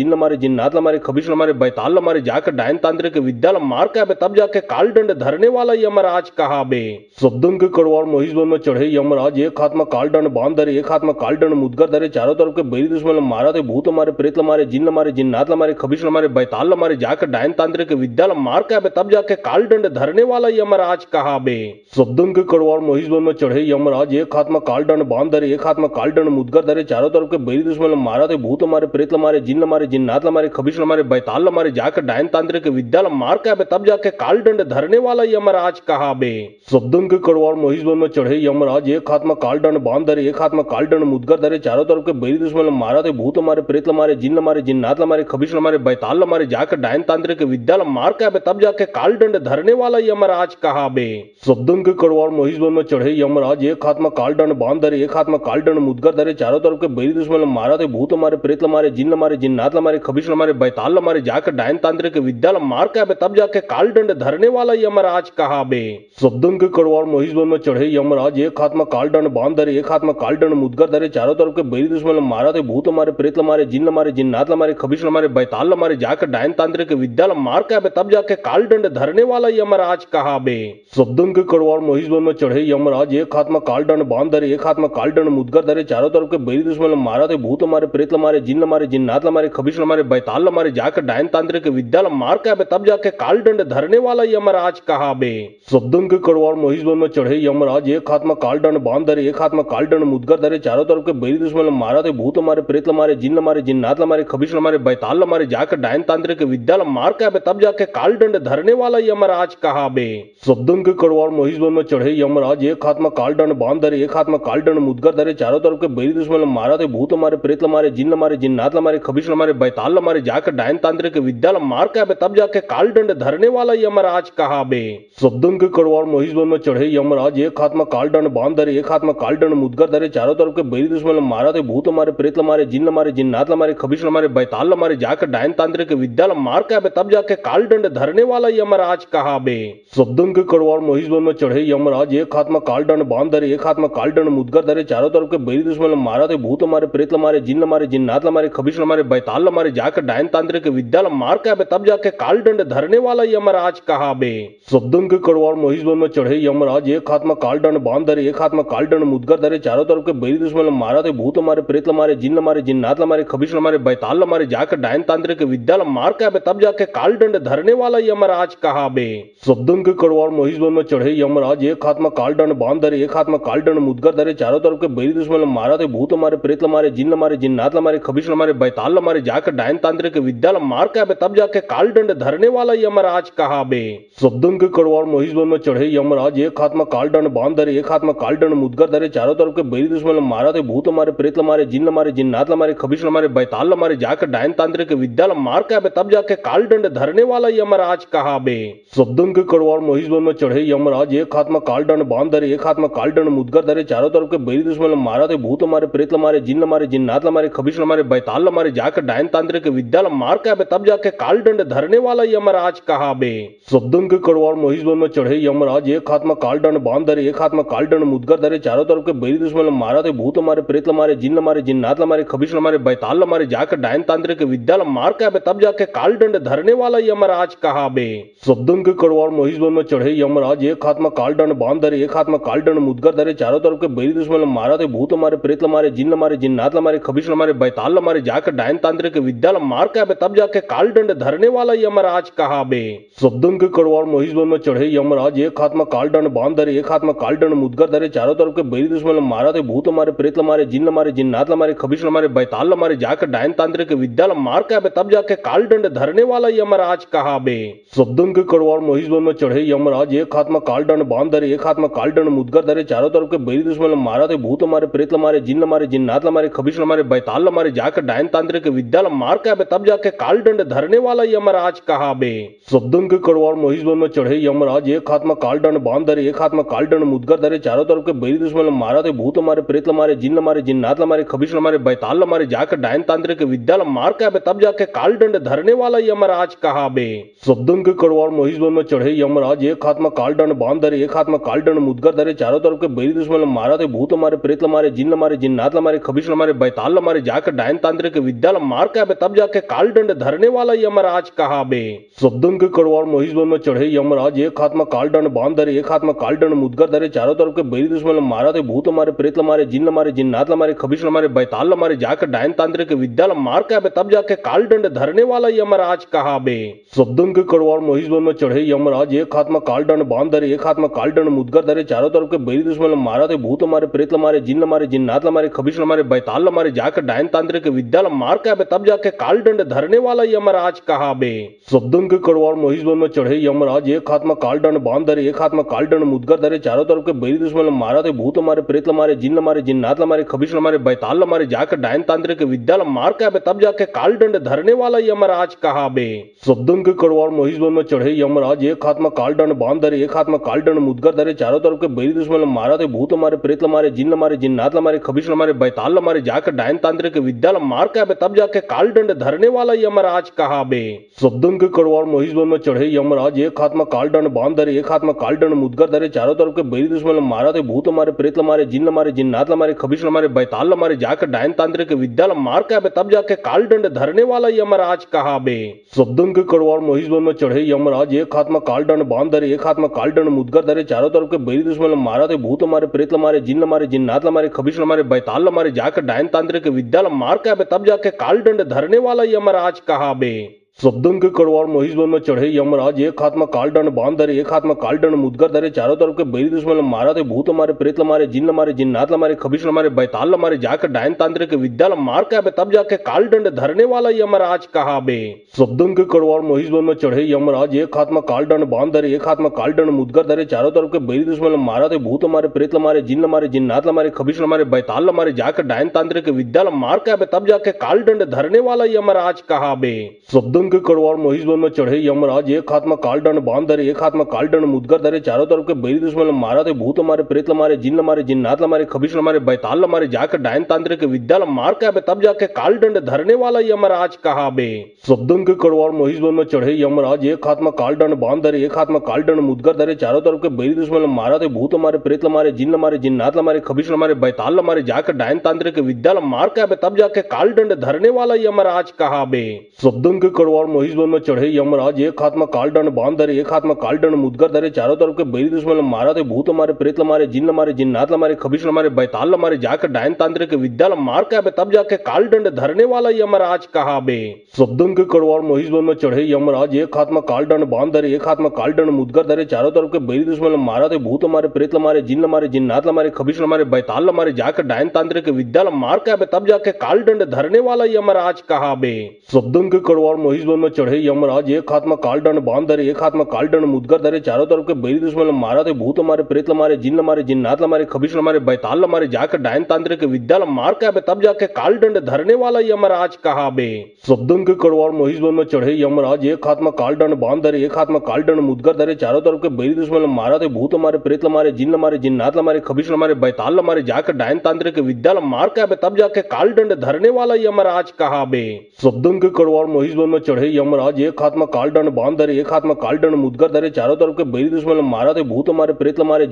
जिन्नात मारे खबीश मारे बैताल मारे जाकर डायन तांत्रिक विद्या मार के तब जाके काल दंड धरने वाला यमराज कहा बे। शब्दों के कड़वाड़ महिषवन में चढ़े यमराज एक हाथ में काल दंड बांध धरे एक हाथ में काल दंड मुदगर धरे चारों तरफ के बैरी दुश्मन मारा थे भूत मारे प्रेत मारे जिन्नात मारे खबीश मारे बैताल मारे जाकर डायन तांत्रिक विद्या मार के तब जाके काल दंड धरने वाला यमराज कहा बे। शब्दों के कड़वाड़ महिषवन में चढ़े यमराज एक हाथ में काल दंड बांध धरे एक हाथ में काल दंड मुदगर धरे चारों तरफ के बैरी दुश्मन मारा थे भूत मारे प्रेत मारे जिन्नात मारे खबीश मारे बैताल मारे जाकर डायन तांत्रिक विद्या मार के तब जाके काल दंड धरने वाला यमराज कहा बे। शब्दों के कड़वाड़ महिषवन में चढ़े यमराज एक हाथ में काल दंड बांध धरे एक हाथ में काल दंड मुदगर धरे चारों तरफ के बैरी दुश्मन मारा थे भूत मारे प्रेत मारे जिन्नात मारे खबीश मारे बैताल मारे जाकर डायन तांत्रिक विद्या मार के तब जाके काल दंड धरने वाला यमराज कहा बे। शब्दों के कड़वाड़ महिषवन में चढ़े यमराज, एक हाथ में काल दंड बांध धरे, एक हाथ में काल दंड मुदगर धरे, चारों तरफ के बैरी दुश्मन मारा थे, भूत मारे, प्रेत मारे, जिन्न मारे, जिन्नात मारे, खबीश मारे, बैताल मारे, जाकर डायन तांत्रिक विद्या मार के आबे, तब जाके काल दंड धरने वाला यमराज कहा बे। शब्दन के कड़वार महिषवन में चढ़े यमराज, एक हाथ में काल दंड बांध धरे, एक हाथ में काल दंड मुदगर धरे, चारों तरफ के बैरी दुश्मन मारा थे, भूत मारे, प्रेत मारे, जिन्न मारे, जिन्नात मारे, खबीश मारे, बैताल मारे, जाकर डायन तांत्रिक विद्या मार के आबे, तब जाके काल दंड धरने वाला यमराज कहा बे। शब्दन के कड़वार महिषवन में चढ़े यमराज, एक हाथ में काल दंड बांध धरे, एक हाथ में काल दंड मुदगर धरे, चारों तरफ के बैरी दुश्मन मारा थे, भूत मारे, प्रेत मारे, जिन्न मारे, जिन्नात मारे, खबीश मारे, बैताल मारे, जाकर डायन तांत्रिक विद्या मार के आबे, तब जाके काल दंड धरने वाला यमराज कहा बे। शब्दन के कड़वार महिषवन में चढ़े यमराज, एक हाथ में काल दंड बांध धरे, एक हाथ में काल दंड मुदगर धरे, चारों तरफ के बैरी दुश्मन मारा थे, भूत मारे, प्रेत मारे, जिन्न मारे, जिन्नात मारे, खबीश मारे, बैताल मारे, जाकर डायन तांत्रिक विद्या मार के आबे, तब जाके काल दंड धरने वाला यमराज कहा बे। शब्दन के कड़वार महिषवन में चढ़े यमराज, एक हाथ में काल दंड बांध धरे, एक हाथ में काल दंड मुदगर धरे, चारों तरफ के बैरी दुश्मन मारा थे, भूत मारे, प्रेत मारे, जिन्न मारे, जिन्नात मारे, खबीश मारे, बैताल मारे, जाकर डायन तांत्रिक विद्या मार के आबे, तब जाके काल दंड धरने वाला यमराज कहा बे। शब्दन के कड़वार महिषवन में चढ़े यमराज, एक हाथ में काल दंड बांध धरे, एक हाथ में काल दंड मुदगर धरे, चारों तरफ के बैरी दुश्मन मारा थे, भूत मारे, प्रेत मारे, जिन्न मारे, जिन्नात मारे, खबीश मारे, बैताल मारे, जाकर डायन तांत्रिक विद्या मार के आबे, तब जाके काल दंड धरने वाला यमराज कहा बे। शब्दन के कड़वार महिषवन में चढ़े यमराज, एक हाथ में काल दंड बांध धरे, एक हाथ में काल दंड मुदगर धरे, चारों तरफ के बैरी दुश्मन मारा थे, भूत मारे, प्रेत मारे, जिन्न मारे, जिन्नात मारे, खबीश मारे, बैताल मारे, जाकर डायन तांत्रिक विद्या मार के आबे, तब जाके काल दंड धरने वाला यमराज कहा बे। शब्दन के कड़वार महिषवन में चढ़े यमराज, एक हाथ में काल दंड बांध धरे, एक हाथ में काल दंड मुदगर धरे, चारों तरफ के बैरी दुश्मन मारा थे, भूत मारे, प्रेत मारे, जिन्न मारे, जिन्नात मारे, खबीश मारे, बैताल मारे, जाकर डायन तांत्रिक विद्या मार के आबे, तब जाके काल दंड धरने वाला यमराज कहा बे। शब्दन के कड़वार महिषवन में चढ़े यमराज, एक हाथ में काल दंड बांध धरे, एक हाथ में काल दंड मुदगर धरे, चारों तरफ के बैरी दुश्मन मारा थे, भूत मारे, प्रेत मारे, जिन्न मारे, जिन्नात मारे, खबीश मारे, बैताल मारे, जाकर डायन तांत्रिक विद्या मार के आबे, तब जाके काल दंड धरने वाला यमराज कहा बे। शब्दन के कड़वार महिषवन में चढ़े यमराज, एक हाथ में काल दंड बांध धरे, एक हाथ में काल दंड मुदगर धरे, चारों तरफ के बैरी दुश्मन मारा थे, भूत मारे, प्रेत मारे, जिन्न मारे, जिन्नात मारे, खबीश मारे, बैताल मारे, जाकर डायन तांत्रिक विद्या मार के आबे, तब जाके काल दंड धरने वाला यमराज कहा बे। शब्दन के कड़वार महिषवन में चढ़े यमराज, एक हाथ में काल दंड बांध धरे, एक हाथ में काल दंड मुदगर धरे, चारों तरफ के बैरी दुश्मन मारा थे, भूत मारे, प्रेत मारे, जिन्न मारे, जिन्नात मारे, खबीश मारे, बैताल मारे, जाकर डायन तांत्रिक विद्या मार के आबे, तब जाके काल दंड धरने वाला यमराज कहा बे। शब्दन के कड़वार महिषवन में चढ़े यमराज, एक हाथ में काल दंड बांध धरे, एक हाथ में काल दंड मुदगर धरे, चारों तरफ के बैरी दुश्मन मारा थे, भूत मारे, प्रेत मारे, जिन्न मारे, जिन्नात मारे, खबीश मारे, बैताल मारे, जाकर डायन तांत्रिक विद्या मार के आबे, तब जाके काल दंड धरने वाला यमराज कहा बे। शब्दन के कड़वार महिषवन में चढ़े यमराज, एक हाथ में काल दंड बांध धरे, एक हाथ में काल दंड मुदगर धरे, चारों तरफ के बैरी दुश्मन मारा थे, भूत मारे, प्रेत मारे, जिन्न मारे, जिन्नात मारे, खबीश मारे, बैताल मारे, जाकर डायन तांत्रिक विद्या मार के आबे, तब जाके काल दंड धरने वाला यमराज कहा बे। शब्दन के कड़वार महिषवन में चढ़े यमराज, एक हाथ में काल दंड बांध धरे, एक हाथ में काल दंड मुदगर धरे, चारों तरफ के बैरी दुश्मन मारा थे, भूत मारे, प्रेत मारे, जिन्न मारे, जिन्नात मारे, खबीश मारे, बैताल मारे, जाकर डायन तांत्रिक विद्या मार के आबे, तब जाके काल दंड धरने वाला यमराज कहा बे। शब्दन के कड़वार महिषवन में चढ़े यमराज, एक हाथ में काल दंड बांध धरे, एक हाथ में काल दंड मुदगर धरे, चारों तरफ के बैरी दुश्मन मारा थे, भूत मारे, प्रेत मारे, जिन्न मारे, जिन्नात मारे, खबीश मारे, बैताल मारे, जाकर डायन तांत्रिक विद्या मार के आबे, तब जाके काल दंड धरने वाला यमराज कहा बे। शब्दन के कड़वार महिषवन में चढ़े यमराज, एक हाथ में काल दंड बांध धरे, एक हाथ में काल दंड मुदगर धरे, चारों तरफ के बैरी दुश्मन मारा थे, भूत मारे, प्रेत मारे, जिन्न मारे, जिन्नात मारे, खबीश मारे, बैताल मारे, जाकर डायन तांत्रिक विद्या मार के आबे, तब जाके काल दंड धरने वाला यमराज कहा बे। शब्दन के कड़वार महिषवन में चढ़े यमराज, एक हाथ में काल दंड बांध धरे, एक हाथ में काल दंड मुदगर धरे, चारों तरफ के बैरी दुश्मन मारा थे, भूत मारे, प्रेत मारे, जिन्न मारे, जिन्नात मारे, खबीश मारे, बैताल मारे, जाकर डायन तांत्रिक विद्या मार के आबे, तब जाके काल दंड धरने वाला यमराज कहा बे। शब्दन के कड़वार महिषवन में चढ़े यमराज, एक हाथ में काल दंड बांध धरे, एक हाथ में काल दंड मुदगर धरे, चारों तरफ के बैरी दुश्मन मारा थे, भूत मारे, प्रेत मारे, जिन्न मारे, जिन्नात मारे, खबीश मारे, बैताल मारे, जाकर डायन तांत्रिक विद्या मार के आबे, तब जाके काल दंड धरने वाला यमराज कहा बे। शब्दन के कड़वार महिषवन में चढ़े यमराज, एक हाथ में काल दंड बांध धरे, एक हाथ में काल दंड मुदगर धरे, चारों तरफ के बैरी दुश्मन मारा थे, भूत मारे, प्रेत मारे, जिन्न मारे, जिन्नात मारे, खबीश मारे, बैताल मारे, जाकर डायन तांत्रिक विद्या मार के आबे, तब जाके काल दंड धरने वाला यमराज कहा बे। शब्दन के कड़वार महिषवन में चढ़े यमराज, एक हाथ में काल दंड बांध धरे, एक हाथ में काल दंड मुदगर धरे, चारों तरफ के बैरी दुश्मन मारा थे, भूत मारे, प्रेत मारे, जिन्न मारे, जिन्नात मारे, खबीश मारे, बैताल मारे, जाकर डायन तांत्रिक विद्या मार के आबे, तब जाके काल दंड धरने वाला यमराज कहा बे। शब्दन के कड़वार महिषवन में चढ़े यमराज, एक हाथ में काल दंड बांध धरे, एक हाथ में काल दंड मुदगर धरे, चारों तरफ के बैरी दुश्मन मारा थे भूत मारे प्रेत मारे जिन मारे जिन्नात मारे खबीश मारे बैताल मारे जाकर डायन तांत्रिक विद्या मार के आबे तब जाके काल दंड धरने वाला यमराज कहा बे। शब्दन के कड़वार महिषवन में चढ़े यमराज एक हाथ में काल दंड बांध धरे एक हाथ में काल दंड मुदगर धरे चारों तरफ के बैरी दुश्मन मारा थे भूत मारे प्रेत मारे जिन्नात मारे खबीश मारे बैताल मारे जाकर डायन तांत्रिक विद्या मार के आबे तब जाके काल दंड धरने वाला यमराज कहा बे। शब्दन के कड़वार महिषवन में चढ़े यमराज एक हाथ में काल दंड बांध धरे एक हाथ में काल दंड मुदगर धरे चारों तरफ के बैरी दुश्मन मारा थे भूत मारे प्रेत मारे जिन्नात मारे खबीश मारे बैताल मारे जाकर डायन तांत्रिक विद्या मार के आबे तब जाके काल दंड धरने वाला यमराज कहा बे। शब्दन के कड़वार महिषवन में चढ़े यमराज एक हाथ में काल दंड बांध धरे एक हाथ में काल दंड मुदगर धरे चारों तरफ के बैरी दुश्मन मारा थे भूत मारे प्रेत मारे जिन्नात मारे खबीश मारे बैताल मारे जाकर डायन तांत्रिक विद्या मार के आबे तब जाके काल दंड धरने वाला यमराज कहा बे। शब्दन के कड़वार महिषवन में चढ़े यमराज एक हाथ में काल दंड बांध धरे एक हाथ में काल दंड मुदगर धरे चारों तरफ के बैरी दुश्मन मारा थे भूत मारे प्रेत मारे जिन्नात मारे खबीश मारे बैताल मारे जाकर डायन तांत्रिक विद्या मार के आबे तब जाके काल दंड धरने वाला यमराज कहा बे। शब्दन के कड़वार महिषवन में चढ़े यमराज एक हाथ में काल दंड बांध धरे एक हाथ में काल दंड मुदगर धरे चारों तरफ के बैरी दुश्मन मारा थे भूत मारे प्रेत मारे जिन्नात मारे खबीश मारे बैताल मारे जाकर डायन तांत्रिक विद्या मार के आबे तब जाके काल दंड धरने वाला यमराज कहा बे। शब्दन के कड़वार महिषवन में चढ़े यमराज एक हाथ में काल दंड बांध धरे एक हाथ में काल दंड मुदगर धरे चारों तरफ के बैरी दुश्मन मारा थे भूत मारे प्रेत मारे जिन्नात मारे खबीश मारे बैताल मारे जाकर डायन तांत्रिक विद्या मार के आबे तब जाके काल दंड धरने वाला यमराज कहा बे। शब्दन के कड़वार महिषवन में चढ़े यमराज एक हाथ में काल दंड बांध धरे एक हाथ में काल दंड मुदगर धरे चारों तरफ के बैरी दुश्मन मारा थे भूत मारे प्रेत मारे जिन्नात मारे खबीश मारे बैताल मारे जाकर डायन तांत्रिक विद्या मार के आबे तब जाके काल दंड धरने वाला यमराज कहा बे। शब्दन के कड़वार महिषवन में चढ़े यमराज एक हाथ में काल दंड बांध धरे एक हाथ में काल दंड मुदगर धरे चारों तरफ के बैरी दुश्मन मारा थे भूत मारे प्रेत मारे जिन्नात मारे खबीश मारे बैताल मारे जाकर डायन तांत्रिक विद्या मार के आबे तब जाके काल दंड धरने वाला यमराज कहा बे। शब्दन के कड़वार महिषवन में चढ़े यमराज एक हाथ में काल दंड बांध धरे एक हाथ में काल दंड मुदगर धरे चारों तरफ के बैरी दुश्मन मारा थे भूत मारे प्रेत मारे जिन्नात मारे खबीश मारे बैताल मारे जाकर डायन तांत्रिक विद्या मार के आबे तब जाके काल दंड धरने वाला यमराज कहा बे। शब्दन के कड़वार महिषवन में चढ़े यमराज एक हाथ में काल दंड बांध धरे एक हाथ में काल दंड मुदगर धरे चारों तरफ के बैरी दुश्मन मारा थे भूत मारे प्रेत मारे जिन्नात मारे खबीश मारे बैताल मारे जाकर डायन तांत्रिक विद्या मार के आबे तब जाके काल दंड धरने वाला यमराज कहा बे। शब्दन के कड़वार महिषवन में चढ़े यमराज एक हाथ में काल दंड बांध धरे एक हाथ में काल दंड मुदगर धरे चारों तरफ के बैरी दुश्मन मारा थे भूत मारे प्रेत मारे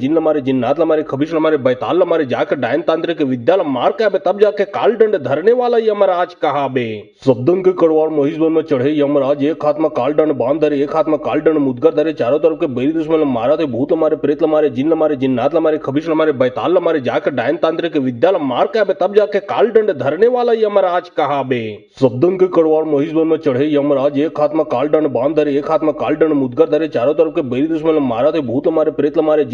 जिन्नात मारे खबीश मारे बैताल मारे जाकर डायन तांत्रिक विद्या मार के आबे तब जाके काल दंड धरने वाला यमराज कहा बे। शब्दन के कड़वार महिषवन में चढ़े यमराज एक हाथ में काल दंड बांध धरे एक हाथ में काल दंड मुदगर धरे चारों तरफ के बैरी दुश्मन मारा थे भूत मारे प्रेत मारे जिन्नात मारे खबीश मारे बैताल मारे जाकर डायन तांत्रिक विद्या मार के आबे तब जाके काल दंड धरने वाला यमराज कहा बे। शब्दन के कड़वार महिषवन में चढ़े यमराज एक हाथ में काल दंड बांध धरे एक हाथ में काल दंड मुदगर धरे चारों तरफ के बैरी दुश्मन मारा थे भूत मारे प्रेत मारे